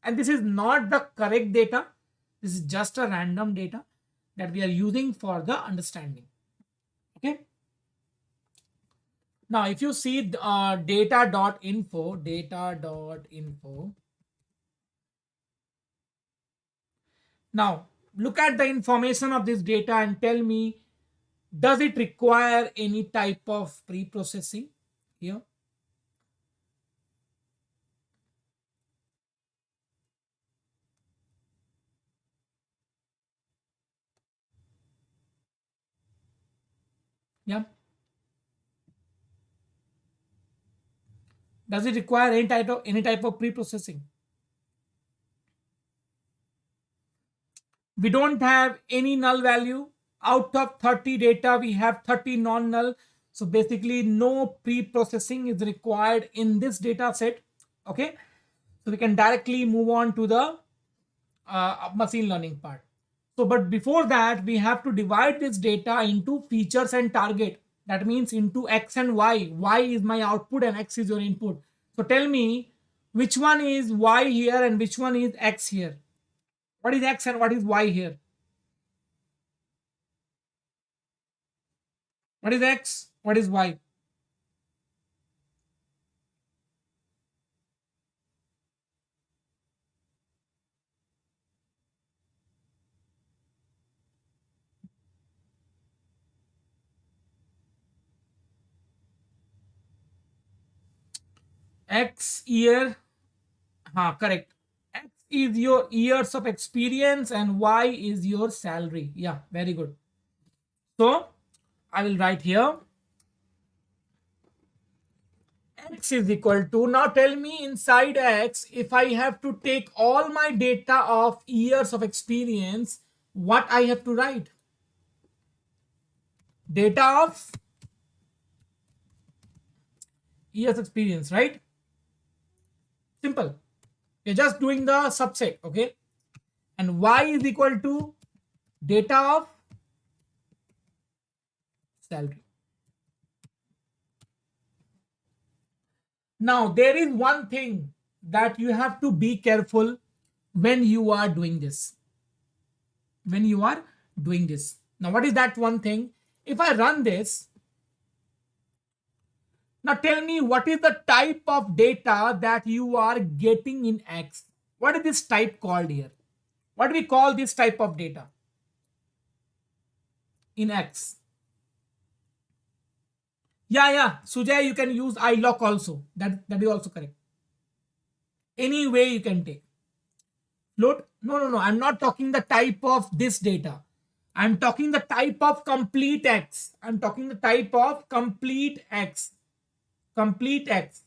And this is not the correct data. This is just a random data that we are using for the understanding. Okay. Now, if you see data.info, now look at the information of this data and tell me, does it require any type of pre-processing here? Yeah. Does it require any type of pre-processing? We don't have any null value. Out of 30 data, we have 30 non-null. So basically, no pre-processing is required in this data set. Okay. So we can directly move on to the machine learning part. So, but before that, we have to divide this data into features and target. That means into X and Y. Y is my output and X is your input. So tell me which one is Y here and which one is X here. What is X and what is Y here? What is X? What is Y? X year. Correct. X is your years of experience and Y is your salary. Yeah, very good. So I will write here X is equal to, now tell me inside X, if I have to take all my data of years of experience, what I have to write? Data of years experience, right? Simple. You're just doing the subset, okay? And Y is equal to data of salary. Now, there is one thing that you have to be careful when you are doing this. When you are doing this. Now, what is that one thing? If I run this, now tell me what is the type of data that you are getting in X. What is this type called here? What do we call this type of data in X? Yeah. Sujay, you can use iLock also. That is also correct. Any way you can take. Float? No. I'm not talking the type of this data. I'm talking the type of complete X. I'm talking the type of complete X. Complete X.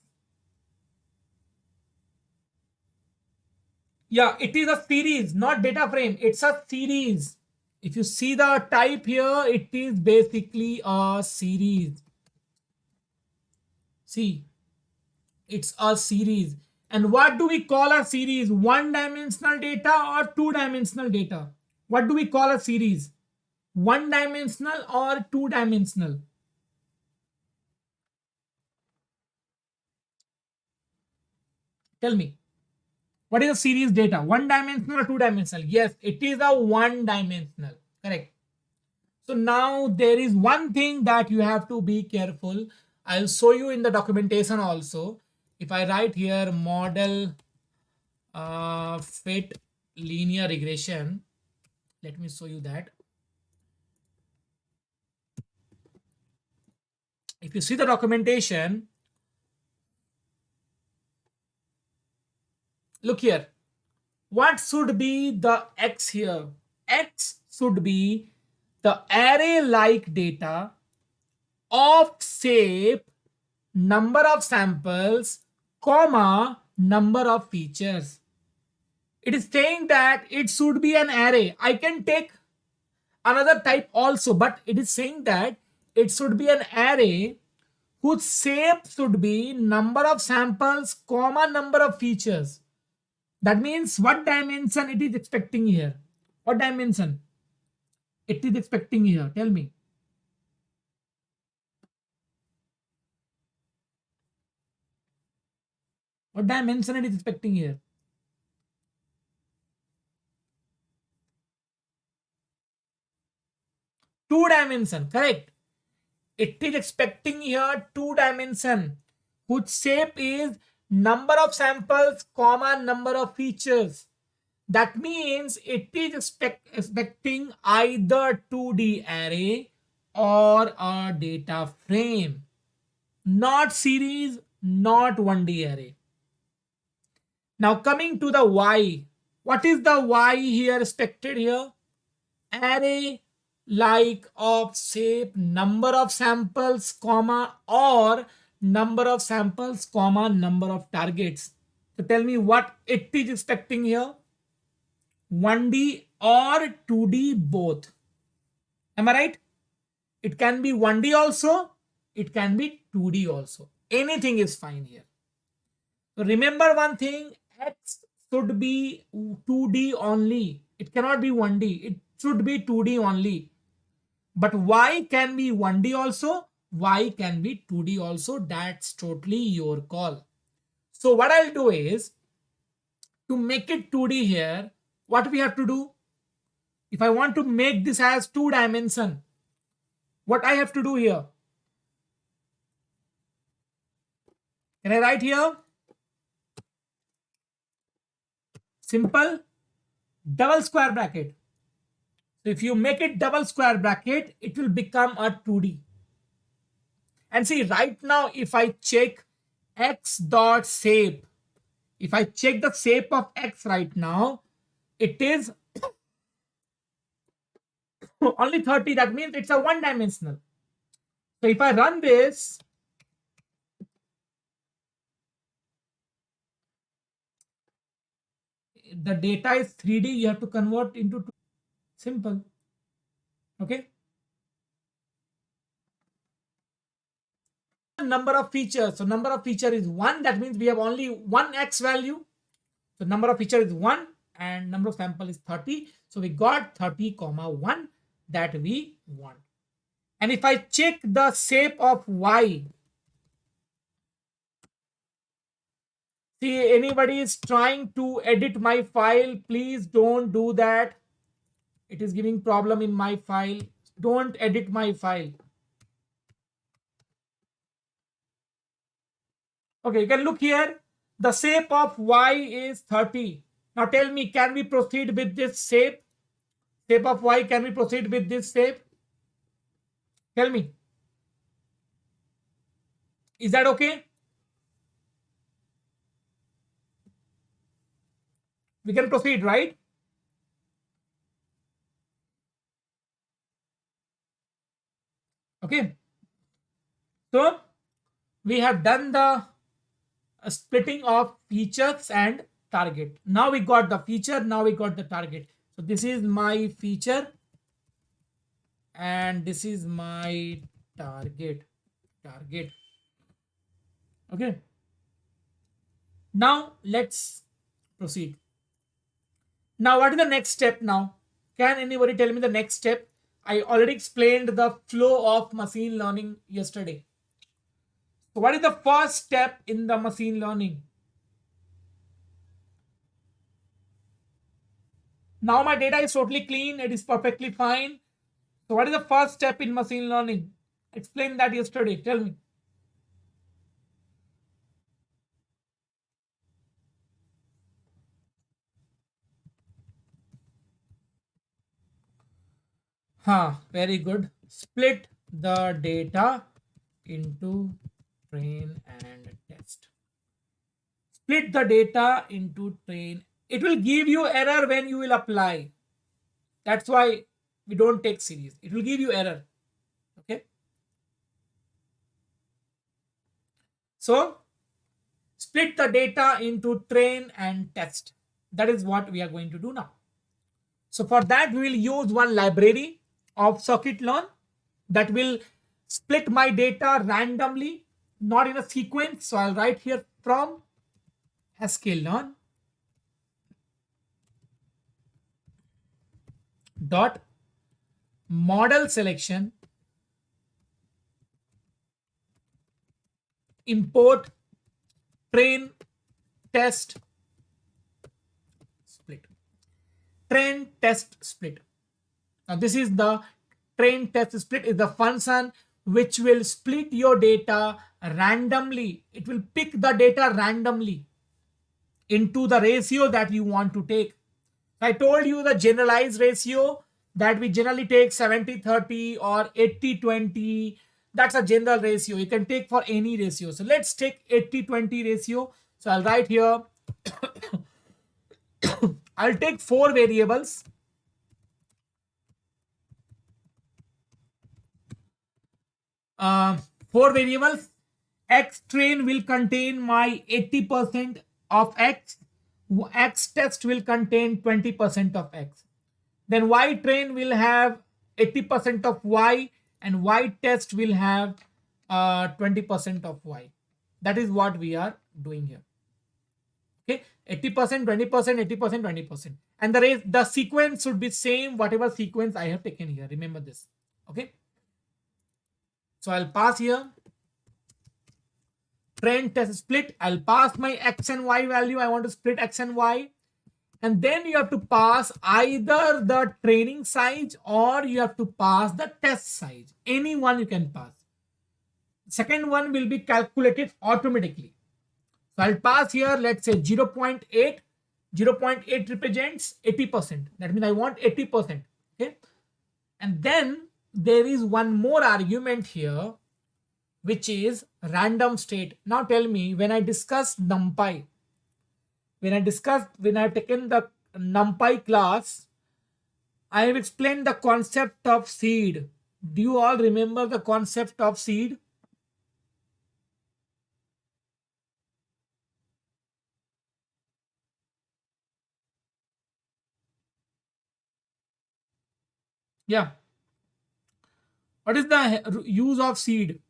Yeah, it is a series, not data frame. It's a series. If you see the type here, it is basically a series. See, it's a series. And what do we call a series? One-dimensional data or two-dimensional data? What do we call a series? One-dimensional or two-dimensional? Tell me. What is a series data? One-dimensional or two-dimensional? Yes, it is a one-dimensional. Correct. So now there is one thing that you have to be careful. I'll show you in the documentation also. If I write here model fit linear regression, let me show you that. If you see the documentation, look here. What should be the X here? X should be the array-like data of shape, number of samples, comma, number of features. It is saying that it should be an array. I can take another type also, but it is saying that it should be an array whose shape should be number of samples, comma, number of features. That means what dimension it is expecting here? What dimension it is expecting here? Tell me. What dimension it is expecting here? Two dimension, correct. It is expecting here two dimension, whose shape is number of samples, comma, number of features. That means it is expecting either 2D array or a data frame, not series, not 1D array. Now coming to the Y. What is the Y here expected here? Array like of shape number of samples, comma, or number of samples, comma, number of targets. So tell me what it is expecting here. 1D or 2D both. Am I right? It can be 1D also. It can be 2D also. Anything is fine here. So remember one thing, X should be 2D only. It cannot be 1D. It should be 2D only. But Y can be 1D also. Y can be 2D also. That's totally your call. So what I'll do is, to make it 2D here, what we have to do? If I want to make this as 2 dimension, what I have to do here? Can I write here? Simple double square bracket. So if you make it double square bracket, it will become a 2D. And see, right now, if I check x dot shape, if I check the shape of x right now, it is only 30. That means it's a one dimensional. So if I run this, the data is 3D, you have to convert into 2. Simple. Okay. Number of features. So number of feature is 1. That means we have only one x value. So number of feature is 1 and number of sample is 30. So we got 30 comma 1 that we want. And if I check the shape of y, see, anybody is trying to edit my file, please don't do that. It is giving problem in my file. Don't edit my file. Okay, you can look here. The shape of y is 30. Now tell me, can we proceed with this shape? Shape of y, can we proceed with this shape? Tell me. Is that okay? We can proceed, right? Okay. So we have done the splitting of features and target. Now we got the feature, now we got the target. So this is my feature and this is my target. Okay. Now let's proceed. Now what is the next step now? Can anybody tell me the next step? I already explained the flow of machine learning yesterday. So what is the first step in the machine learning? Now my data is totally clean. It is perfectly fine. So what is the first step in machine learning? Explain that yesterday. Tell me. Very good. Split the data into train and test. Split the data into train. It will give you error when you will apply. That's why we don't take series. It will give you error. Okay. So split the data into train and test. That is what we are going to do now. So for that, we will use one library of scikit-learn that will split my data randomly, not in a sequence. So I'll write here from sklearn dot model selection import train test split. Train test split. Now this is the train test split is the function which will split your data randomly. It will pick the data randomly into the ratio that you want to take. I told you the generalized ratio that we generally take 70-30 or 80-20. That's a general ratio. You can take for any ratio. So let's take 80-20 ratio. So I'll write here. I'll take 4 variables. Uh, 4 variables. X train will contain my 80% of X. X test will contain 20% of X. Then Y train will have 80% of Y and Y test will have 20% of Y. That is what we are doing here. Okay, 80%, 20%, 80%, 20%. And the sequence should be same, whatever sequence I have taken here. Remember this. Okay. So I'll pass here. Train test split. I'll pass my X and Y value. I want to split X and Y. And then you have to pass either the training size or you have to pass the test size. Any one you can pass. Second one will be calculated automatically. So I'll pass here, let's say 0.8. 0.8 represents 80%. That means I want 80%. Okay. And then there is one more argument here, which is random state. Now tell me, when I discussed NumPy, when I've taken the NumPy class, I have explained the concept of seed. Do you all remember the concept of seed? Yeah. What is the use of seed?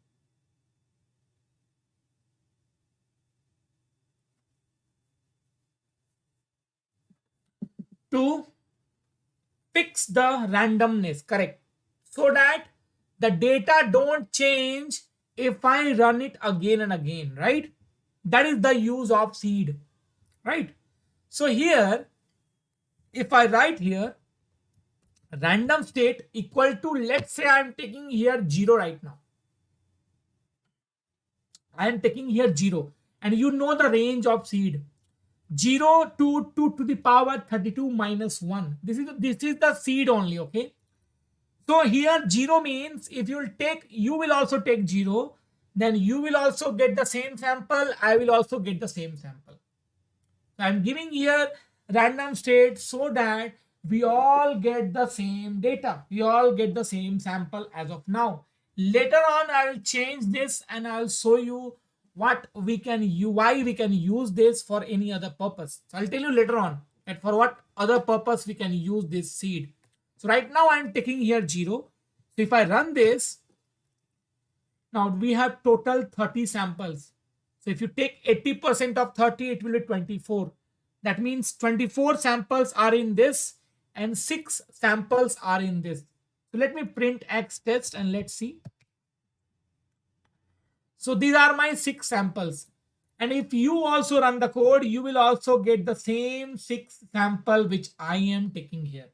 To fix the randomness, correct? So that the data don't change if I run it again and again, right? That is the use of seed, right? So here, if I write here, random state equal to, let's say I'm taking here 0 right now. I am taking here 0. And you know the range of seed. 0 to 2 to the power 32 minus 1. This is the seed only, okay? So here 0 means if you will also take 0, then you will also get the same sample. I will also get the same sample. So I'm giving here random state so that we all get the same data. We all get the same sample as of now. Later on, I will change this and I'll show you why we can use this for any other purpose. So I'll tell you later on that for what other purpose we can use this seed. So right now I'm taking here 0. So if I run this, now we have total 30 samples. So if you take 80% of 30, it will be 24. That means 24 samples are in this and 6 samples are in this. So let me print X test and let's see. So these are my 6 samples. And if you also run the code, you will also get the same 6 sample which I am taking here.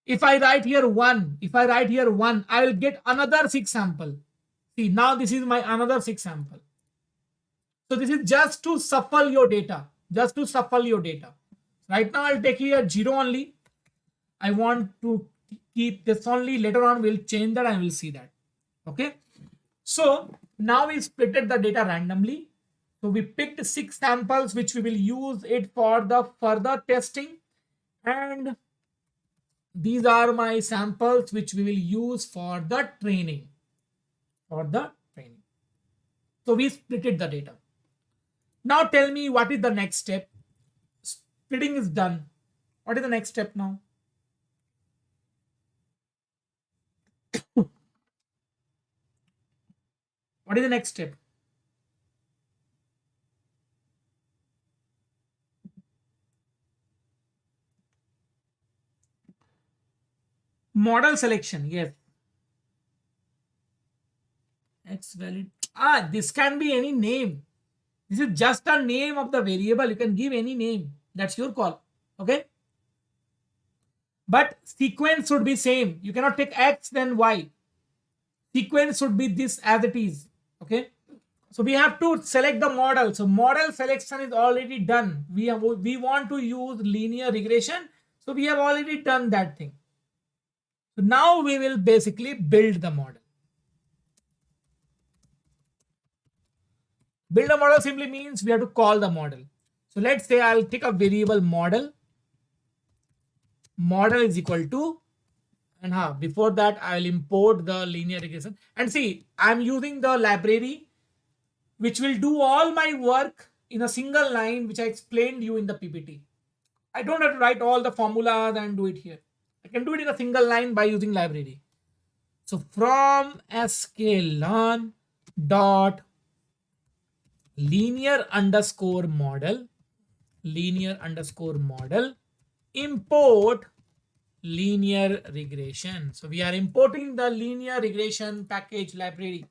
If I write here 1, I will get another 6 sample. See, now this is my another 6 sample. So this is just to shuffle your data. Right now I'll take here 0 only. I want to keep this only. Later on we'll change that and we'll see that. Okay. So now we splitted the data randomly. So we picked 6 samples which we will use it for the further testing. And these are my samples which we will use for the training. So we splitted the data. Now tell me what is the next step. Splitting is done. What is the next step now? What is the next step? Model selection, yes. X valid. This can be any name. This is just a name of the variable. You can give any name. That's your call. Okay. But sequence should be same. You cannot take X then Y. Sequence should be this as it is. Okay. So we have to select the model. So model selection is already done. We want to use linear regression. So we have already done that thing. So now we will basically build the model. Build a model simply means we have to call the model. So let's say I'll take a variable model. Model is equal to, and before that I'll import the linear regression. And see, I'm using the library which will do all my work in a single line, which I explained you in the PPT. I don't have to write all the formulas and do it here. I can do it in a single line by using library. So from sklearn dot linear underscore model import linear regression. So we are importing the linear regression package library.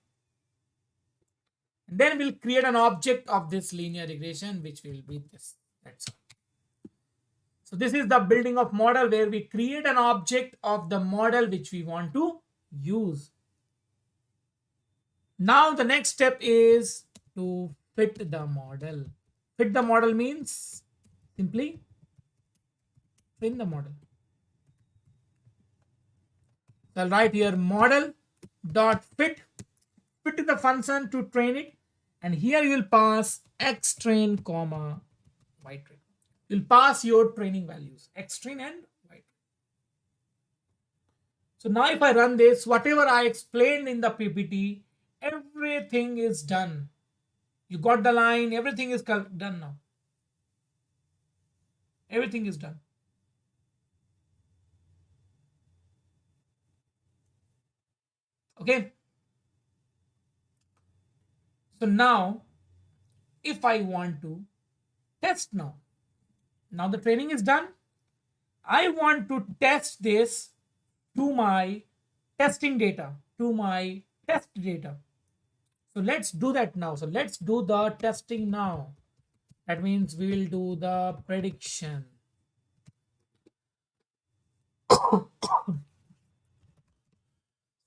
And then we'll create an object of this linear regression, which will be this. That's all. So this is the building of model where we create an object of the model which we want to use. Now the next step is to fit the model. Fit the model means simply fit the model. So I'll write here model dot fit. Fit is the function to train it, and here you will pass x train comma y train. You'll pass your training values x train and y train. So now if I run this, whatever I explained in the PPT, everything is done. You got the line, everything is done now. Everything is done. Okay. So now, if I want to test now the training is done. I want to test this to my testing data, to my test data. So let's do that now. So let's do the testing now. That means we will do the prediction.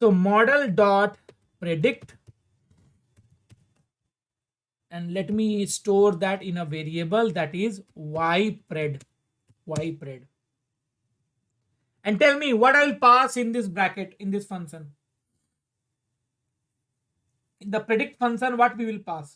So model dot predict, and let me store that in a variable that is ypred. And tell me what I will pass in this bracket, in this function. In the predict function, what we will pass?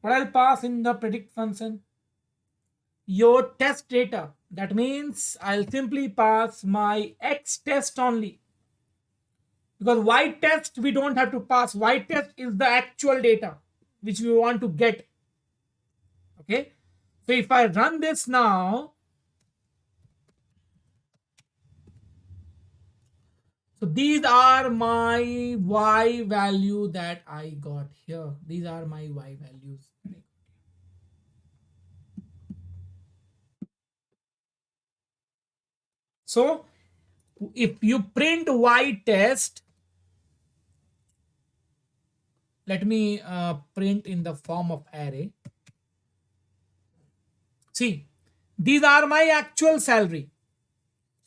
What I'll pass in the predict function? Your test data. That means I'll simply pass my X test only. Because Y test we don't have to pass. Y test is the actual data which we want to get. Okay. So if I run this now, so these are my Y value that I got here. These are my Y values. So if you print Y test, let me print in the form of array. See, these are my actual salary.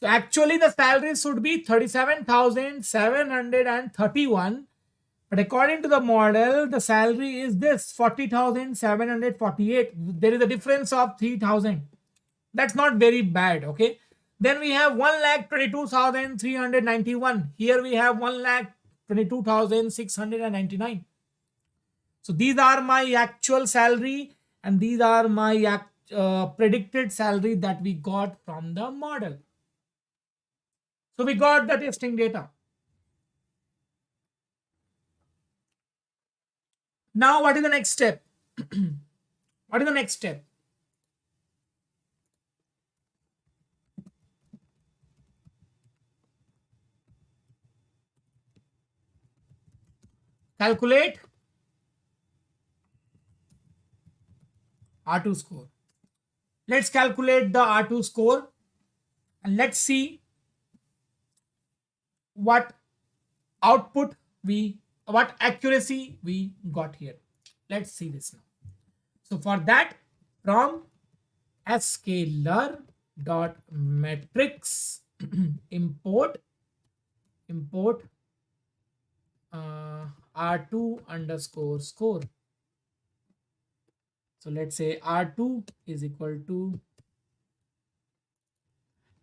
So actually the salary should be 37,731. But according to the model, the salary is this 40,748. There is a difference of 3,000. That's not very bad. Okay. Then we have 1,22,391. Here we have 1,22,699. So these are my actual salary, and these are my predicted salary that we got from the model. So we got the testing data. Now what is the next step? What is the next step? calculate R2 score. Let's calculate the R2 score and let's see what output what accuracy we got here. Let's see this now. So for that, from scalar dot matrix import R2 underscore score. So let's say R2 is equal to,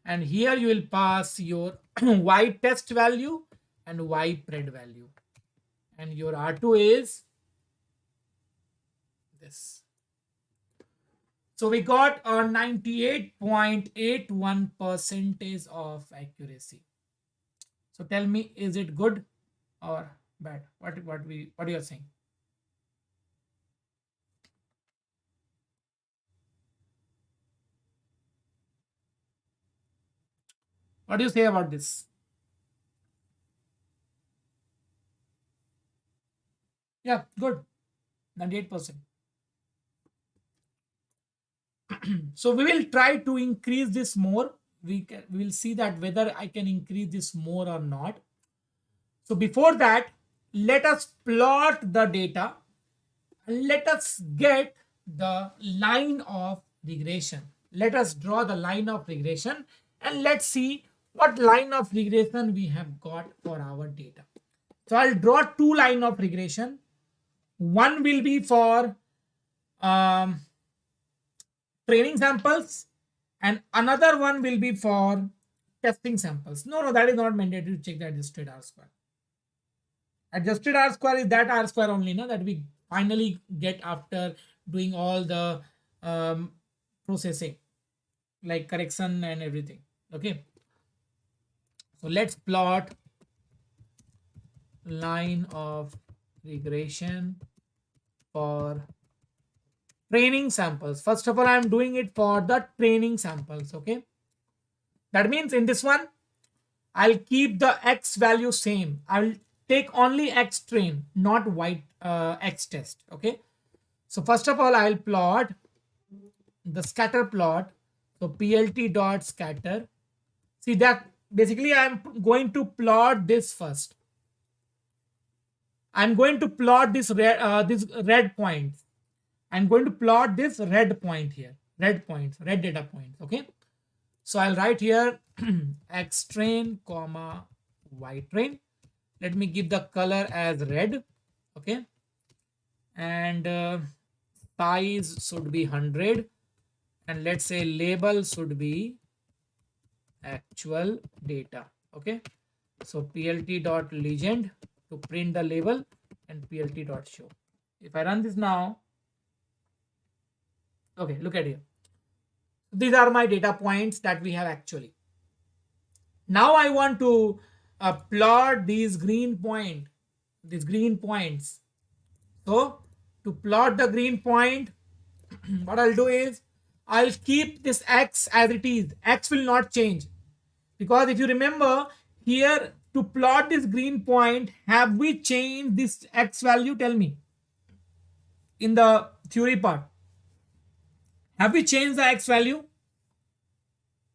and here you will pass your y test value and y pred value, and your R2 is this. So we got a 98.81% of accuracy. So tell me, is it good or bad? What you are saying? What do you say about this? Yeah, good. 98%. So we will try to increase this more. We will see that whether I can increase this more or not. So before that, let us plot the data and let us get the line of regression. Let us draw the line of regression and let's see what line of regression we have got for our data. So I'll draw two line of regression. One will be for training samples and another one will be for testing samples. No, that is not mandatory to check the adjusted R square. Adjusted R square is that R square only, no, that we finally get after doing all the processing like correction and everything. Okay. So let's plot line of regression for training samples. First of all, I am doing it for the training samples. Okay. That means in this one, I'll keep the X value same. I'll take only X train, not Y X test. Okay. So first of all, I'll plot the scatter plot. So PLT dot scatter. See that basically I'm going to plot this first. I'm going to plot this red point. I'm going to plot this red point here. Red points, red data points. Okay. So I'll write here X train comma Y train. Let me give the color as red. Okay. And size should be 100. And let's say label should be actual data. Okay. So PLT dot legend to print the label and PLT dot show. If I run this now, okay, look at here. These are my data points that we have actually. Now I want to plot these green points. So to plot the green point, what I'll do is I'll keep this X as it is. X will not change. Because if you remember here, to plot this green point, have we changed this X value? Tell me. In the theory part. Have we changed the X value?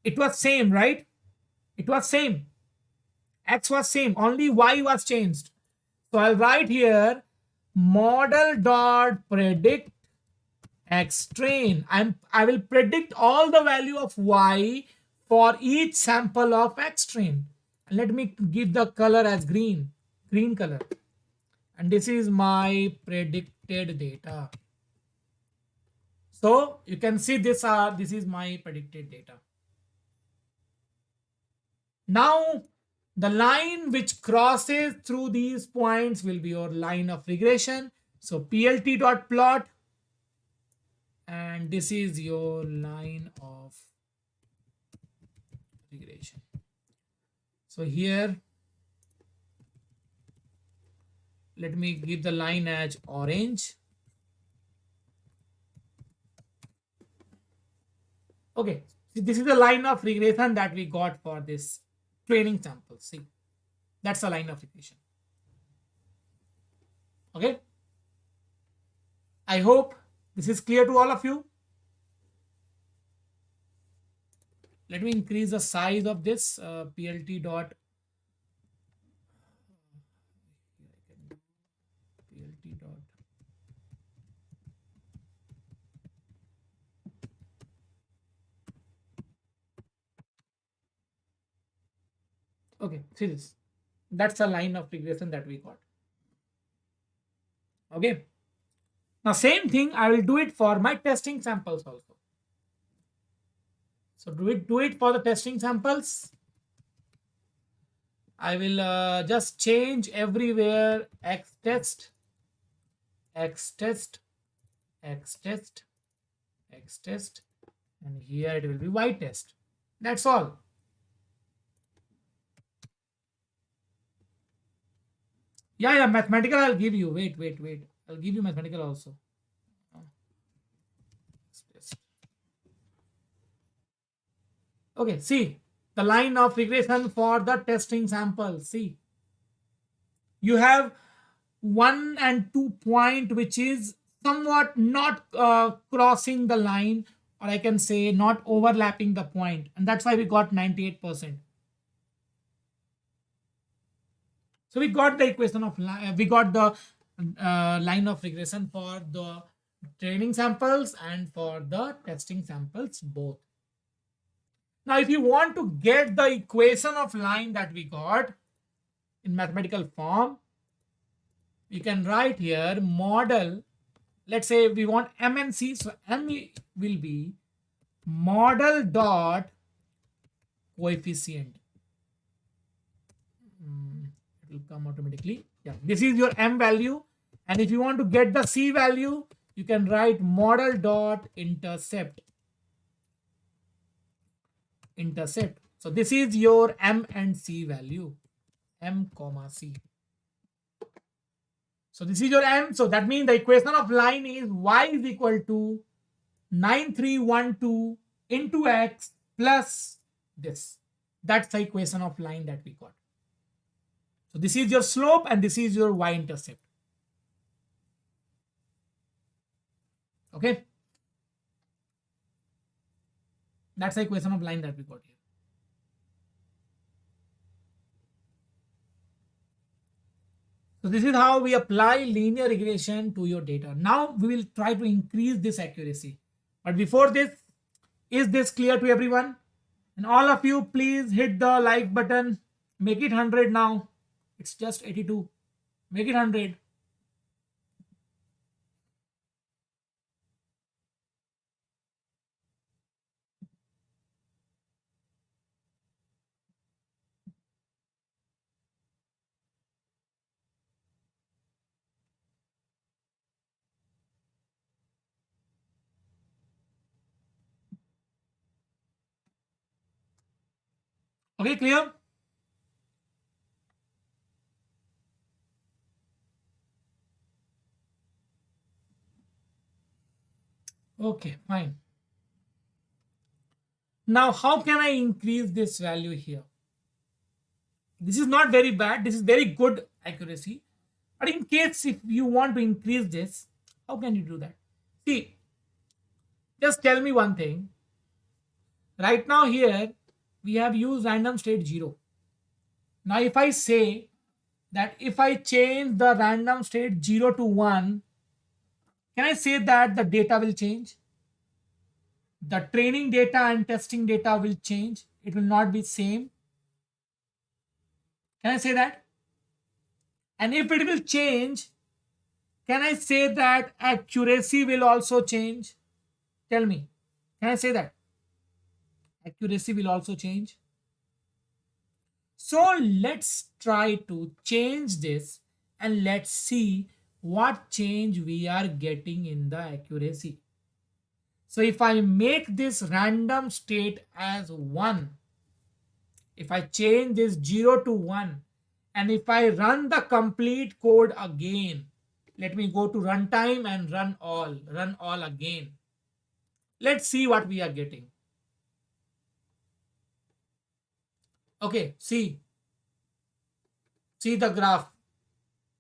It was same, right? It was same. X was same. Only Y was changed. So I'll write here model dot predict X train. I will predict all the value of Y for each sample of X train. Let me give the color as green color. And this is my predicted data. So you can see this is my predicted data. Now the line which crosses through these points will be your line of regression. So PLT dot plot, and this is your line of regression. So here, let me give the line as orange. Okay, so this is the line of regression that we got for this training sample. See, that's a line of regression. Okay. I hope this is clear to all of you. Let me increase the size of this plt dot plt dot. Okay, see this. That's a line of regression that we got. Okay. Now same thing, I will do it for my testing samples also. So do it for the testing samples. I will just change everywhere x test, x test, x test, x test, and here it will be y test. That's all. Yeah, mathematical I'll give you. Wait. I'll give you mathematical also. Okay, see the line of regression for the testing sample. See, you have 1 and 2 point, which is somewhat not crossing the line, or I can say not overlapping the point, and that's why we got 98%. So we got the equation of we got the line of regression for the training samples and for the testing samples both. Now, if you want to get the equation of line that we got in mathematical form, you can write here model. Let's say we want M and C, so M will be model dot coefficient. It will come automatically. Yeah, this is your M value. And if you want to get the C value, you can write model dot intercept. Intercept. So this is your M and C value. M comma C. So this is your M. So that means the equation of line is y is equal to 9312 into x plus this. That's the equation of line that we got. So this is your slope and this is your y-intercept. Okay. That's the equation of line that we got here. So this is how we apply linear regression to your data. Now we will try to increase this accuracy. But before this, is this clear to everyone? And all of you, please hit the like button. Make it 100 now. It's just 82. Make it 100. Okay, clear? Okay, fine. Now, how can I increase this value here? This is not very bad. This is very good accuracy. But in case if you want to increase this, how can you do that? See, just tell me one thing. Right now here, we have used random state 0. Now, if I say that if I change the random state 0 to 1, can I say that the data will change? The training data and testing data will change. It will not be same. Can I say that? And if it will change, can I say that accuracy will also change? Tell me. Can I say that? Accuracy will also change. So let's try to change this and let's see what change we are getting in the accuracy. So if I make this random state as 1, if I change this 0 to 1, and if I run the complete code again, let me go to runtime and run all again. Let's see what we are getting. Okay, see the graph.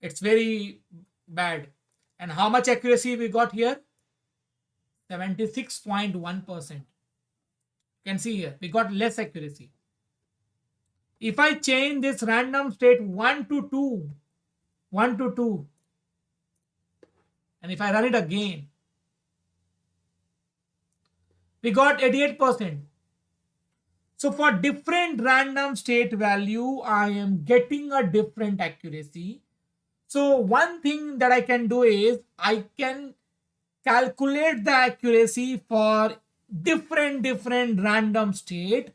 It's very Bad. And how much accuracy we got here? 76.1%. You can see here, we got less accuracy. If I change this random state 1 to 2, 1 to 2, and if I run it again, we got 88%. So for different random state value, I am getting a different accuracy. So one thing that I can do is I can calculate the accuracy for different random state,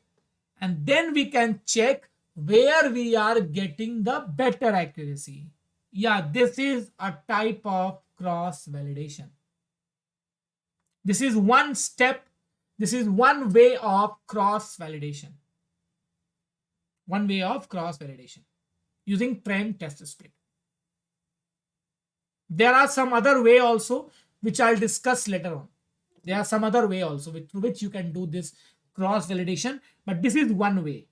and then we can check where we are getting the better accuracy. Yeah, this is a type of cross validation. This is one step. This is one way of cross validation. One way of cross validation using train test split. There are some other way also, which I'll discuss later on. There are some other way also through which you can do this cross validation, but this is one way.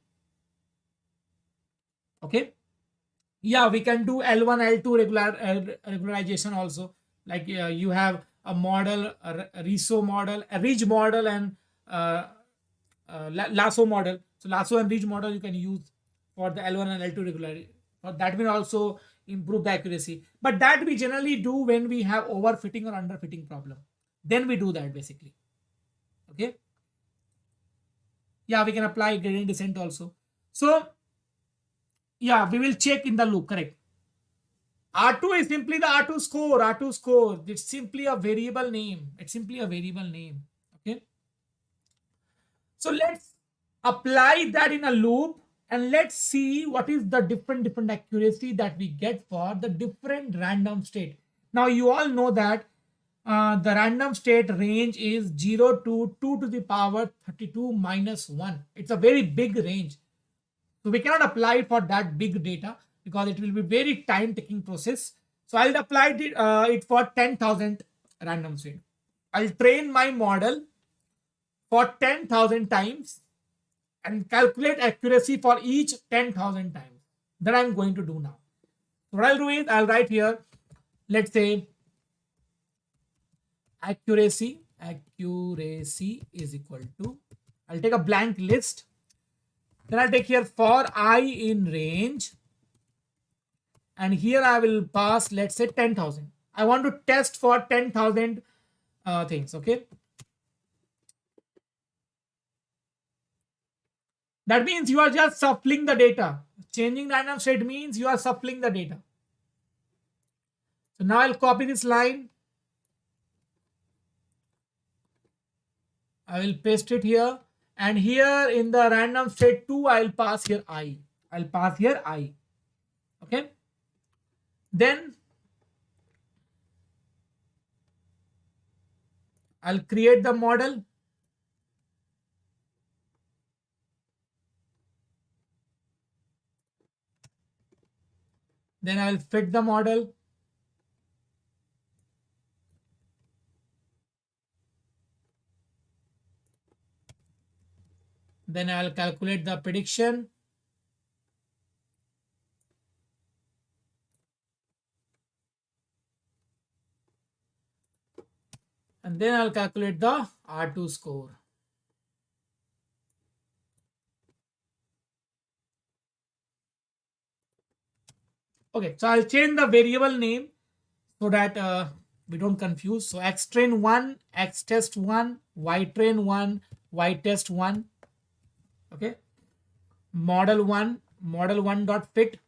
Okay. Yeah, we can do L1, L2 regularization also. Like you have a model, a RISO model, a ridge model, and lasso model. So lasso and ridge model you can use for the L1 and L2 regularity. That will also improve the accuracy. But that we generally do when we have overfitting or underfitting problem. Then we do that basically. Okay. Yeah, we can apply gradient descent also. So yeah, we will check in the loop, correct. R2 is simply the R2 score. R2 score. It's simply a variable name. It's simply a variable name. Okay. So let's apply that in a loop and let's see what is the different accuracy that we get for the different random state. Now you all know that the random state range is 0 to 2 to the power 32 minus 1. It's a very big range. So we cannot apply for that big data because it will be very time taking process. So I'll apply it for 10,000 random state. I'll train my model for 10,000 times and calculate accuracy for each 10,000 times. That I'm going to do now. So what I'll do is I'll write here, let's say accuracy is equal to, I'll take a blank list. Then I'll take here for I in range. And here I will pass, let's say 10,000. I want to test for 10,000 things. Okay. That means you are just shuffling the data. Changing random state means you are shuffling the data. So now I'll copy this line. I will paste it here. And here in the random state 2, I'll pass here I. I'll pass here I. Okay. Then I'll create the model. Then I'll fit the model. Then I'll calculate the prediction. And then I'll calculate the R2 score. Okay, so I'll change the variable name so that we don't confuse. So xtrain1, xtest1, ytrain1, ytest1. Okay. Model1 dot fit,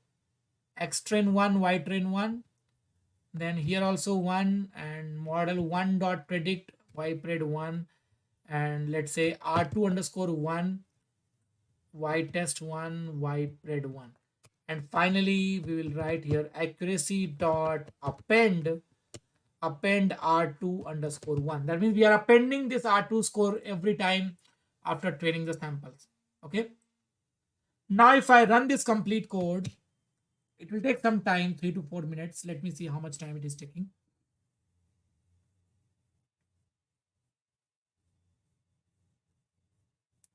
xtrain1, ytrain1. Then here also 1 and model1 dot predict, ypred1. And let's say R2 underscore 1, ytest1, ypred1. And finally, we will write here accuracy dot append R2 underscore 1. That means we are appending this R2 score every time after training the samples. Okay. Now, if I run this complete code, it will take some time, 3 to 4 minutes. Let me see how much time it is taking.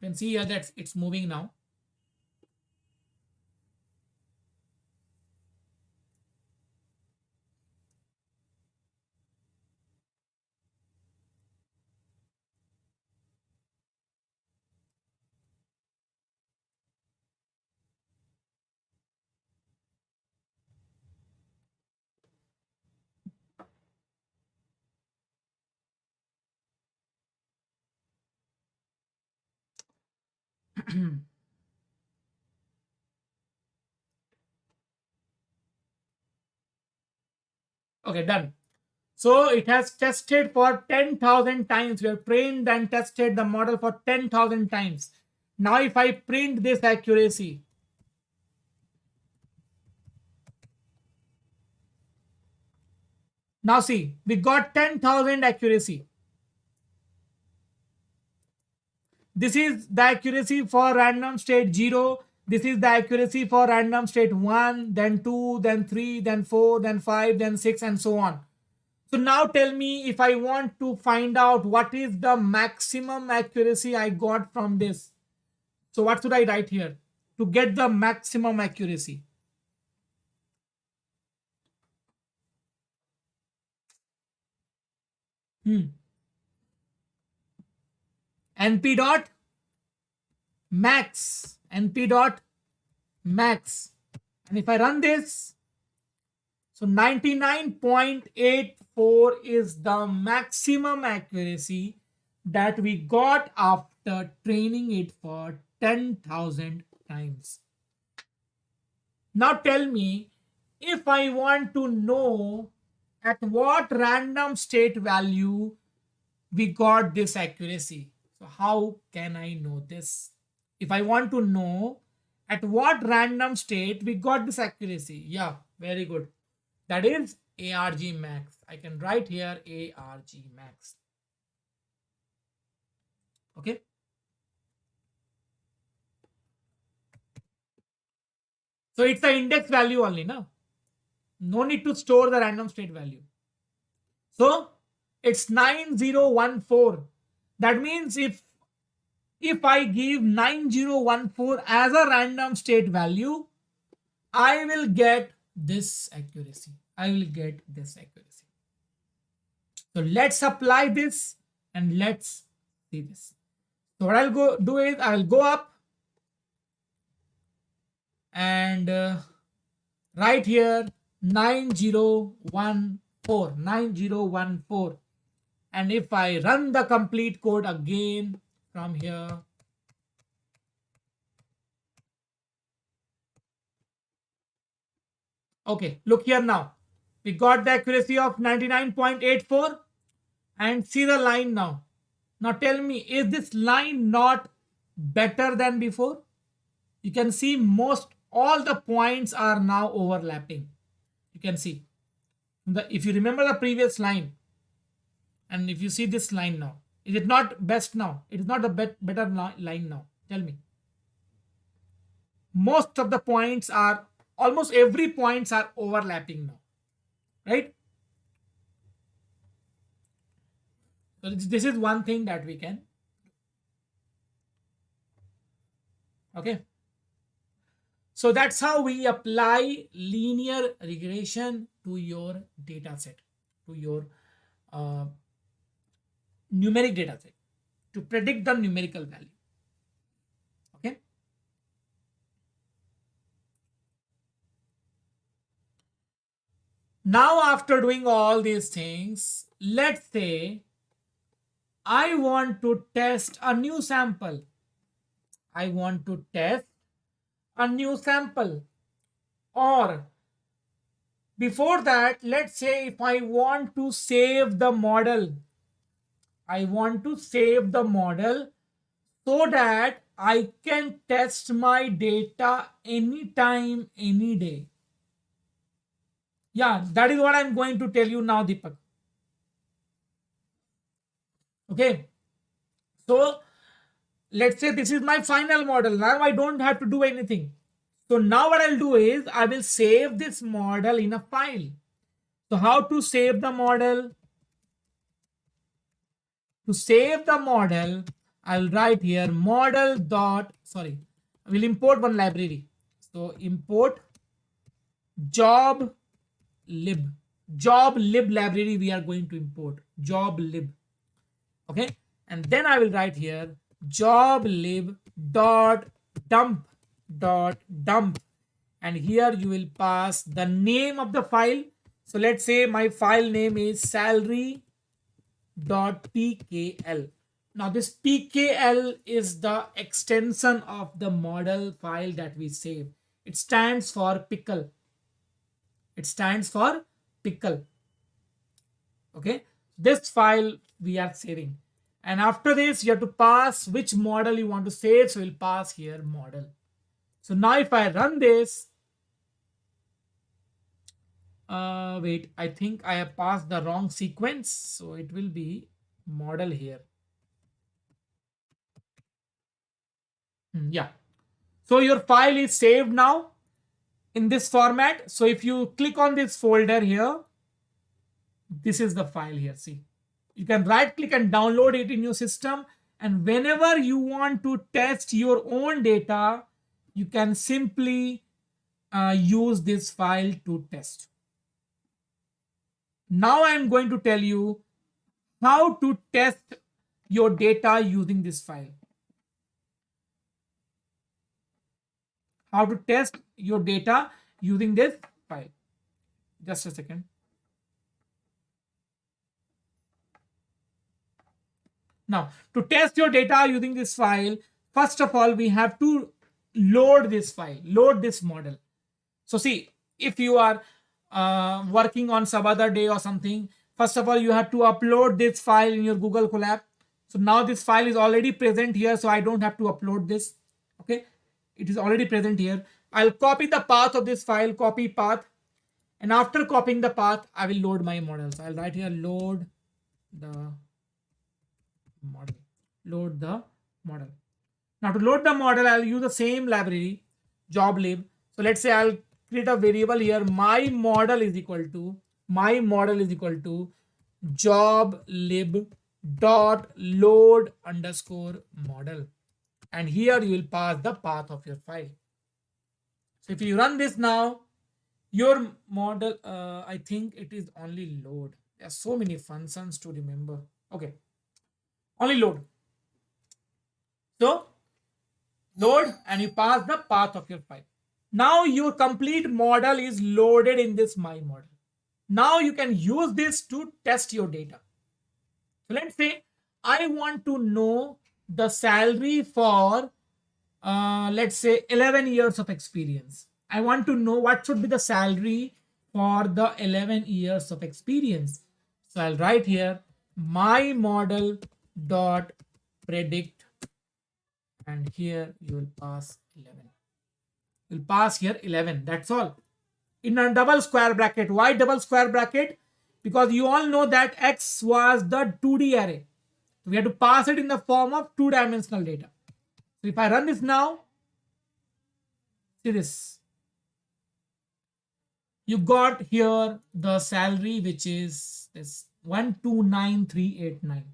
You can see here that it's moving now. Okay, done. So it has tested for 10,000 times. We have trained and tested the model for 10,000 times. Now if I print this accuracy, now see, we got 10,000 accuracy. This is the accuracy for random state 0. This is the accuracy for random state 1, then 2, then 3, then 4, then 5, then 6, and so on. So now tell me, if I want to find out what is the maximum accuracy I got from this. So what should I write here to get the maximum accuracy? NP dot max. NP dot max. And if I run this, so 99.84 is the maximum accuracy that we got after training it for 10,000 times. Now tell me, if I want to know at what random state value we got this accuracy. So how can I know this? If I want to know at what random state we got this accuracy. Yeah, very good. That is ARG max. I can write here ARG max. Okay. So it's the index value only, no? No need to store the random state value. So it's 9014. That means if I give 9014 as a random state value, I will get this accuracy. I will get this accuracy. So let's apply this and let's see this. So what I'll go do is I'll go up and write here 9014. And if I run the complete code again from here, okay, look here now. We got the accuracy of 99.84 and see the line now. Now tell me, is this line not better than before? You can see most all the points are now overlapping. You can see. If you remember the previous line, and if you see this line now, is it not best now? It is not a better line now. Tell me. Most of the points are, almost every points are overlapping now. Right? So this is one thing that we can. Okay. So that's how we apply linear regression to your data set, to your numeric data set, to predict the numerical value. Okay. Now after doing all these things, let's say I want to test a new sample. I want to test a new sample. Or before that, let's say if I want to save the model. I want to save the model so that I can test my data anytime, any day. Yeah, that is what I'm going to tell you now, Deepak. Okay. So let's say this is my final model. Now I don't have to do anything. So now what I'll do is I will save this model in a file. So how to save the model? To save the model, I'll write here model dot, sorry, I will import one library. So import job lib library we are going to import, job lib. Okay. And then I will write here job lib dot dump. And here you will pass the name of the file. So let's say my file name is salary.pkl. Now this PKL is the extension of the model file that we save. It stands for pickle. It stands for pickle. Okay. This file we are saving. And after this, you have to pass which model you want to save. So we'll pass here model. So now if I run this, wait, I think I have passed the wrong sequence. So it will be model here. Yeah. So your file is saved now in this format. So if you click on this folder here, this is the file here. See, you can right click and download it in your system. And whenever you want to test your own data, you can simply use this file to test. Now I'm going to tell you how to test your data using this file. How to test your data using this file. Just a second. Now, to test your data using this file, first of all, we have to load this file, load this model. So see, if you are working on some other day or something, first of all, you have to upload this file in your Google Colab. So now this file is already present here, so I don't have to upload this. Okay, it is already present here. I'll copy the path of this file, copy path. And after copying the path, I will load my model. So I'll write here load the model. Load the model. Now to load the model, I'll use the same library, job lib. So let's say I'll create a variable here. My model is equal to job lib dot load underscore model. And here you will pass the path of your file. So if you run this now, your model, I think it is only load. There are so many functions to remember. Okay, only load. So load and you pass the path of your file. Now your complete model is loaded in this my model. Now you can use this to test your data. So let's say I want to know the salary for let's say 11 years of experience. I want to know what should be the salary for the 11 years of experience. So I'll write here my model dot predict, and here you will pass 11. You'll pass here 11. That's all. In a double square bracket. Why double square bracket? Because you all know that X was the 2D array. We have to pass it in the form of two-dimensional data. So if I run this now, see this. You got here the salary, which is this 129389.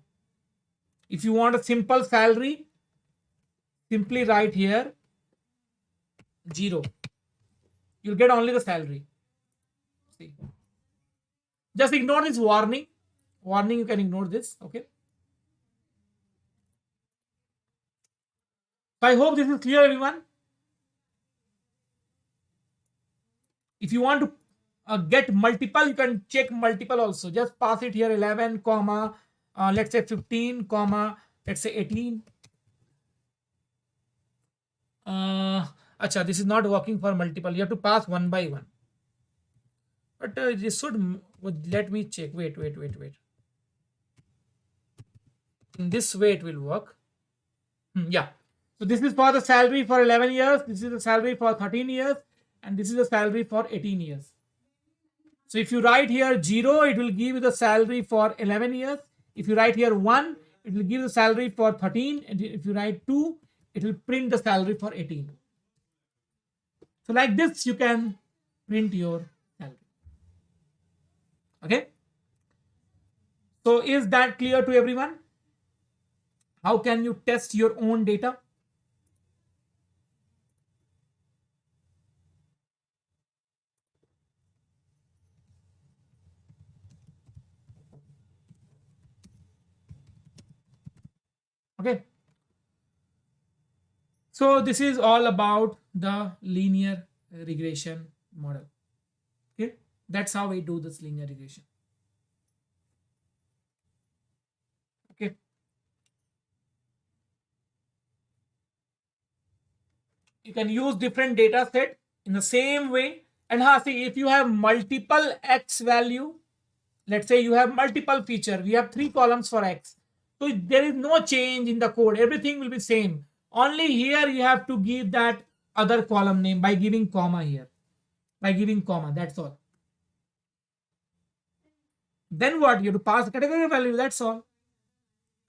If you want a simple salary, simply write here 0. You'll get only the salary. See. Just ignore this warning. Warning, you can ignore this. Okay. So I hope this is clear, everyone. If you want to get multiple, you can check multiple also. Just pass it here 11, comma, let's say 15, comma, let's say 18. Acha, this is not working for multiple. You have to pass one by one. But this should, let me check. Wait. In this way, it will work. Yeah. So this is for the salary for 11 years. This is the salary for 13 years. And this is the salary for 18 years. So if you write here 0, it will give you the salary for 11 years. If you write here 1, it will give the salary for 13. And if you write 2, it will print the salary for 18. So like this, you can print your salary. Okay. So is that clear to everyone? How can you test your own data? Okay. So this is all about the linear regression model. Okay. That's how we do this linear regression. Okay. You can use different data set in the same way. And see, if you have multiple X value, let's say you have multiple feature, we have 3 columns for X. So there is no change in the code. Everything will be same. Only here you have to give that other column name by giving comma here. By giving comma, that's all. Then what? You have to pass a categorical value, that's all.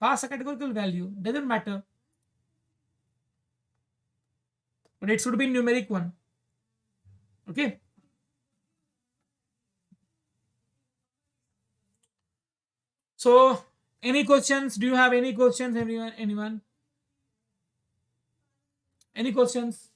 Pass a categorical value, doesn't matter. But it should be numeric one. Okay. So, any questions? Do you have any questions, everyone? Anyone? Any questions?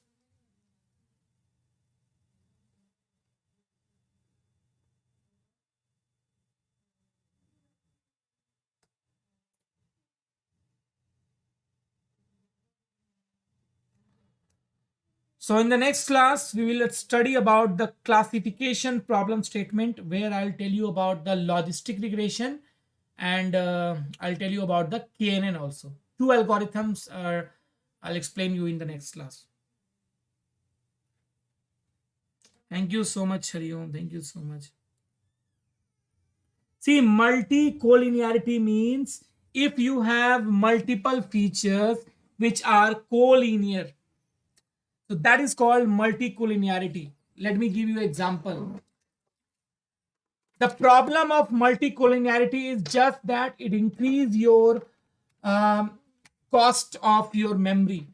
So in the next class, we will study about the classification problem statement, where I'll tell you about the logistic regression, and I'll tell you about the KNN also. 2 algorithms I'll explain you in the next class. Thank you so much, Hariom. Thank you so much. See, multi-collinearity means if you have multiple features which are collinear. So that is called multicollinearity. Let me give you an example. The problem of multicollinearity is just that it increases your cost of your memory.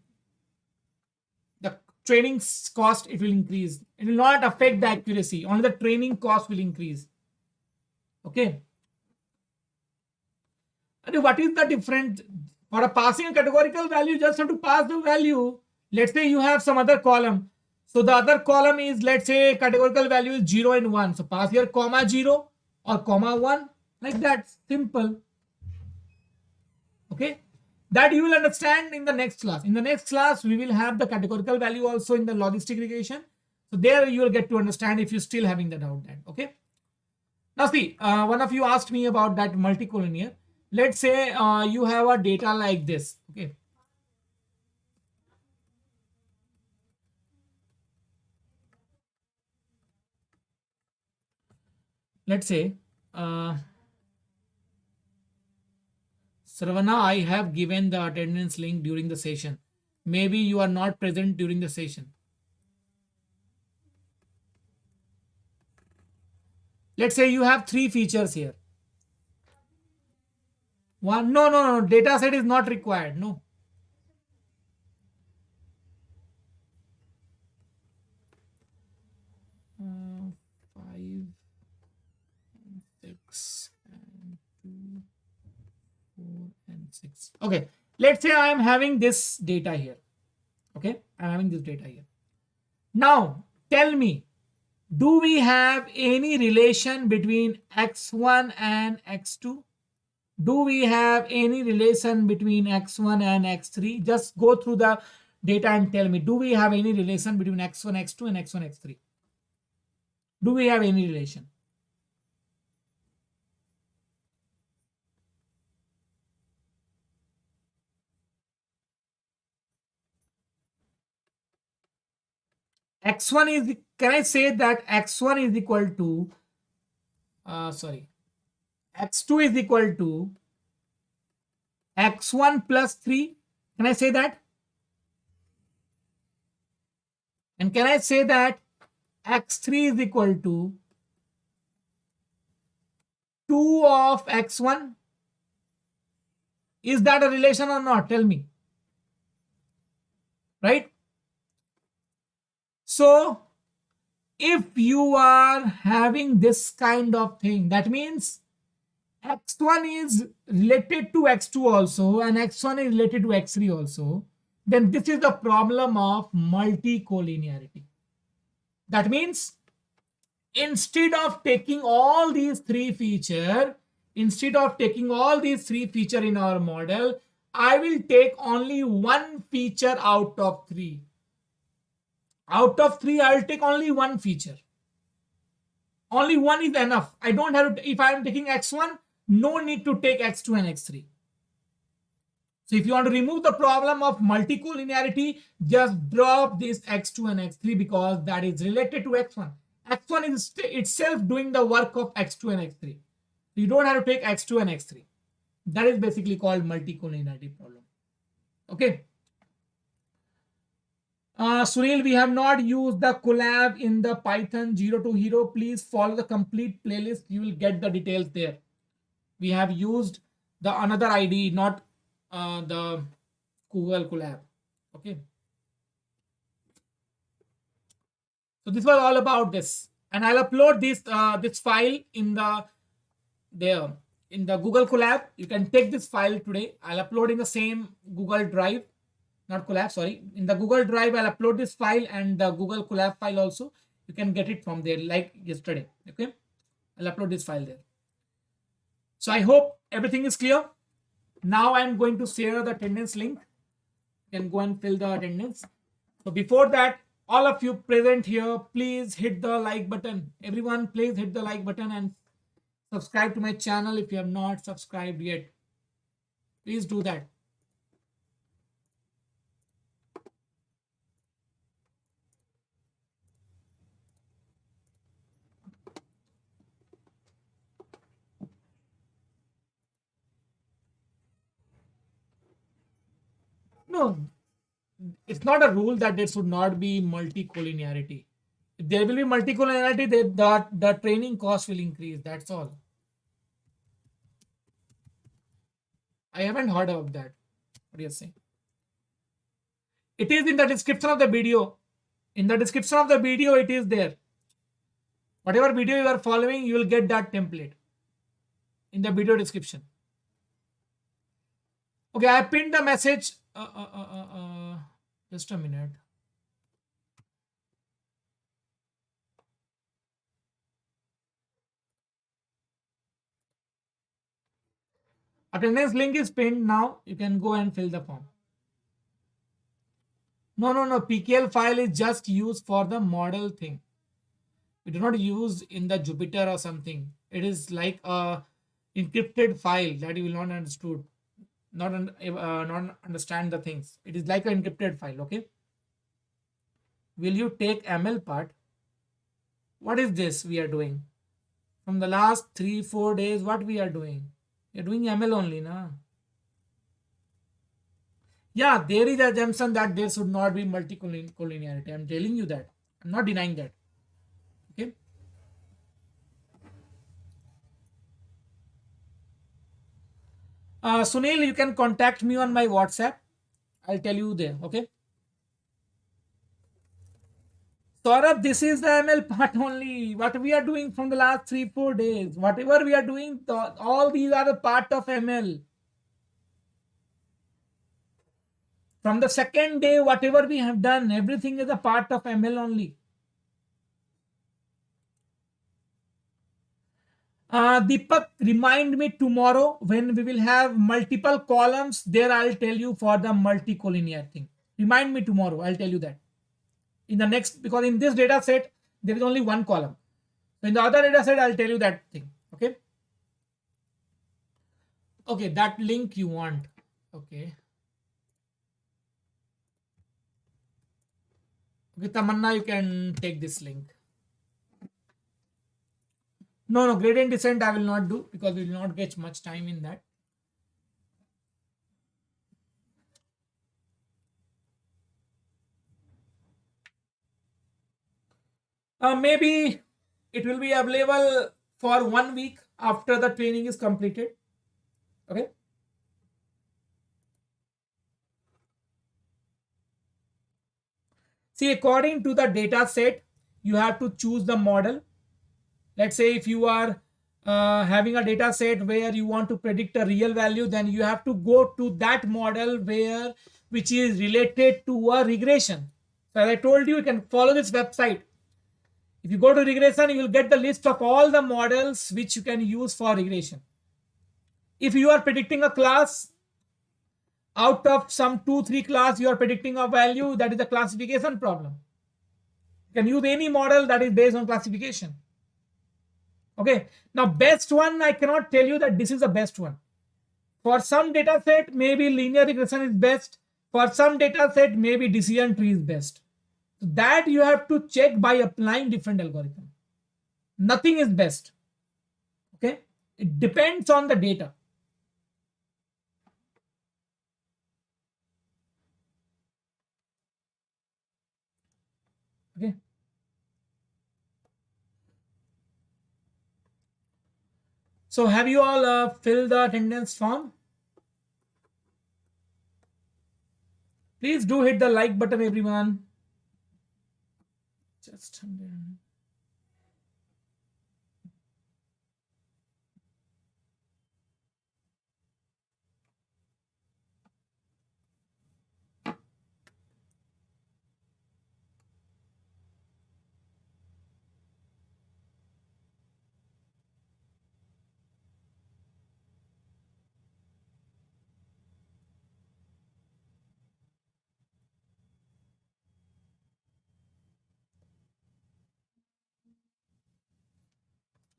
The training cost, it will increase. It will not affect the accuracy. Only the training cost will increase. Okay. And what is the difference? For a passing a categorical value, you just have to pass the value. Let's say you have some other column. So the other column is, let's say categorical value is 0 and 1. So pass here comma 0 or comma 1, like that. Simple. Okay. That you will understand in the next class. In the next class, we will have the categorical value also in the logistic regression. So there you will get to understand if you're still having the doubt then. Okay. Now see, one of you asked me about that multicollinear. Let's say you have a data like this. Okay. Let's say, Sarvana, I have given the attendance link during the session. Maybe you are not present during the session. Let's say you have 3 features here. One, no, data set is not required. No. Five, 6, and 2, 4, and 6. Okay. Let's say I am having this data here. Okay. I'm having this data here. Now, tell me, do we have any relation between x1 and x2? Do we have any relation between x1 and x3? Just go through the data and tell me, do we have any relation between x1, x2 and x1, x3? Do we have any relation? X1 is, can I say that x1 is equal to, x2 is equal to x1 plus 3? Can I say that? And can I say that x3 is equal to 2 of x1? Is that a relation or not? Tell me. Right? So, if you are having this kind of thing, that means x1 is related to x2 also, and x1 is related to x3 also, then this is the problem of multicollinearity. That means instead of taking all these 3 features, in our model, I will take only 1 feature out of 3. Out of 3, I will take only 1 feature. Only 1 is enough. I don't have to, if I am taking x1, no need to take x2 and x3. So if you want to remove the problem of multicollinearity, just drop this x2 and x3 because that is related to x1. X1 is itself doing the work of x2 and x3. You don't have to take x2 and x3. That is basically called multicollinearity problem. Okay. Sunil, we have not used the collab in the Python 0 to hero. Please follow the complete playlist. You will get the details there. We have used the another ID, not the Google collab. Okay. So this was all about this, and I'll upload this file in the Google collab. You can take this file today. I'll upload in the same Google Drive, not collab. Sorry, in the Google Drive I'll upload this file and the Google collab file also. You can get it from there like yesterday. Okay, I'll upload this file there. So I hope everything is clear. Now I'm going to share the attendance link. You can go and fill the attendance. So before that, all of you present here, please hit the like button. Everyone, please hit the like button and subscribe to my channel if you have not subscribed yet. Please do that. No, it's not a rule that there should not be multicollinearity. If there will be multicollinearity, the training cost will increase. That's all. I haven't heard of that. What are you saying? It is in the description of the video. In the description of the video, it is there. Whatever video you are following, you will get that template in the video description. Okay, I pinned the message. Just a minute. Attendance link is pinned now. You can go and fill the form. No. PKL file is just used for the model thing. We do not use in the Jupyter or something. It is like a encrypted file that you will not understood. Not understand the things. It is like an encrypted file. Okay. Will you take ML part? What is this we are doing? From the last 3-4 days, what we are doing? You're doing ML only, na? Yeah, there is assumption that there should not be multicollinearity. I'm telling you that. I'm not denying that. Okay. Sunil, you can contact me on my WhatsApp. I'll tell you there. Okay. Saurabh, this is the ML part only. What we are doing from the last 3-4 days. Whatever we are doing, all these are the part of ML. From the second day, whatever we have done, everything is a part of ML only. Deepak, remind me tomorrow when we will have multiple columns. There I'll tell you for the multicollinear thing. Remind me tomorrow. I'll tell you that. In the next, because in this data set, there is only one column. So in the other data set, I'll tell you that thing. Okay. Okay, that link you want. Okay. Okay, Tamanna, you can take this link. No, gradient descent I will not do because we will not get much time in that. Maybe it will be available for 1 week after the training is completed. Okay. See, according to the data set, you have to choose the model. Let's say if you are having a data set where you want to predict a real value, then you have to go to that model which is related to a regression. So as I told you, you can follow this website. If you go to regression, you will get the list of all the models which you can use for regression. If you are predicting a class, out of some 2-3 class, you are predicting a value, that is a classification problem. You can use any model that is based on classification. Okay. Now, best one, I cannot tell you that this is the best one. For some data set, maybe linear regression is best. For some data set, maybe decision tree is best. So that you have to check by applying different algorithm. Nothing is best. Okay, it depends on the data. Okay. So have you all filled the attendance form? Please do hit the like button, everyone. Just 100.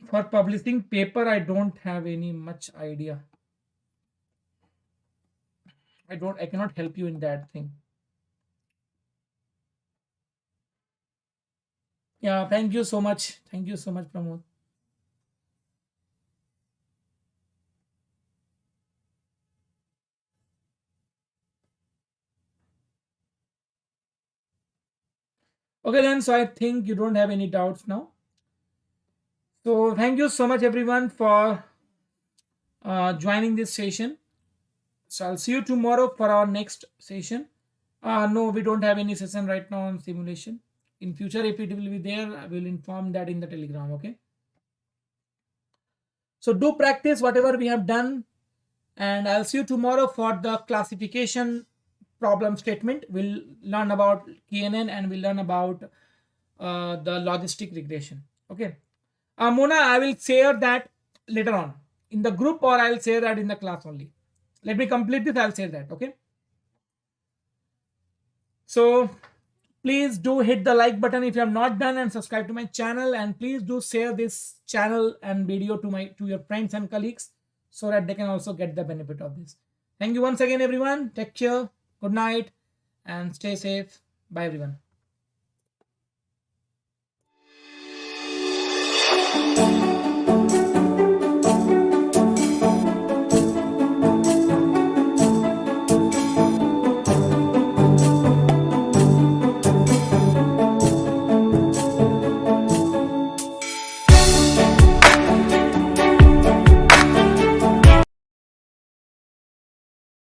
For publishing paper, I don't have any much idea. I cannot help you in that thing. Yeah, thank you so much. Thank you so much, Pramod. Okay, then, so I think you don't have any doubts now. So thank you so much, everyone, for joining this session. So I'll see you tomorrow for our next session. No, we don't have any session right now on simulation. In future, if it will be there, I will inform that in the Telegram. Okay. So do practice whatever we have done, and I'll see you tomorrow for the classification problem statement. We'll learn about KNN and we'll learn about the logistic regression. Okay. Mona, I will share that later on in the group, or I'll share that in the class only. Let me complete this. I'll share that. Okay. So please do hit the like button if you have not done, and subscribe to my channel, and please do share this channel and video to your friends and colleagues so that they can also get the benefit of this. Thank you once again, everyone. Take care. Good night and stay safe. Bye, everyone.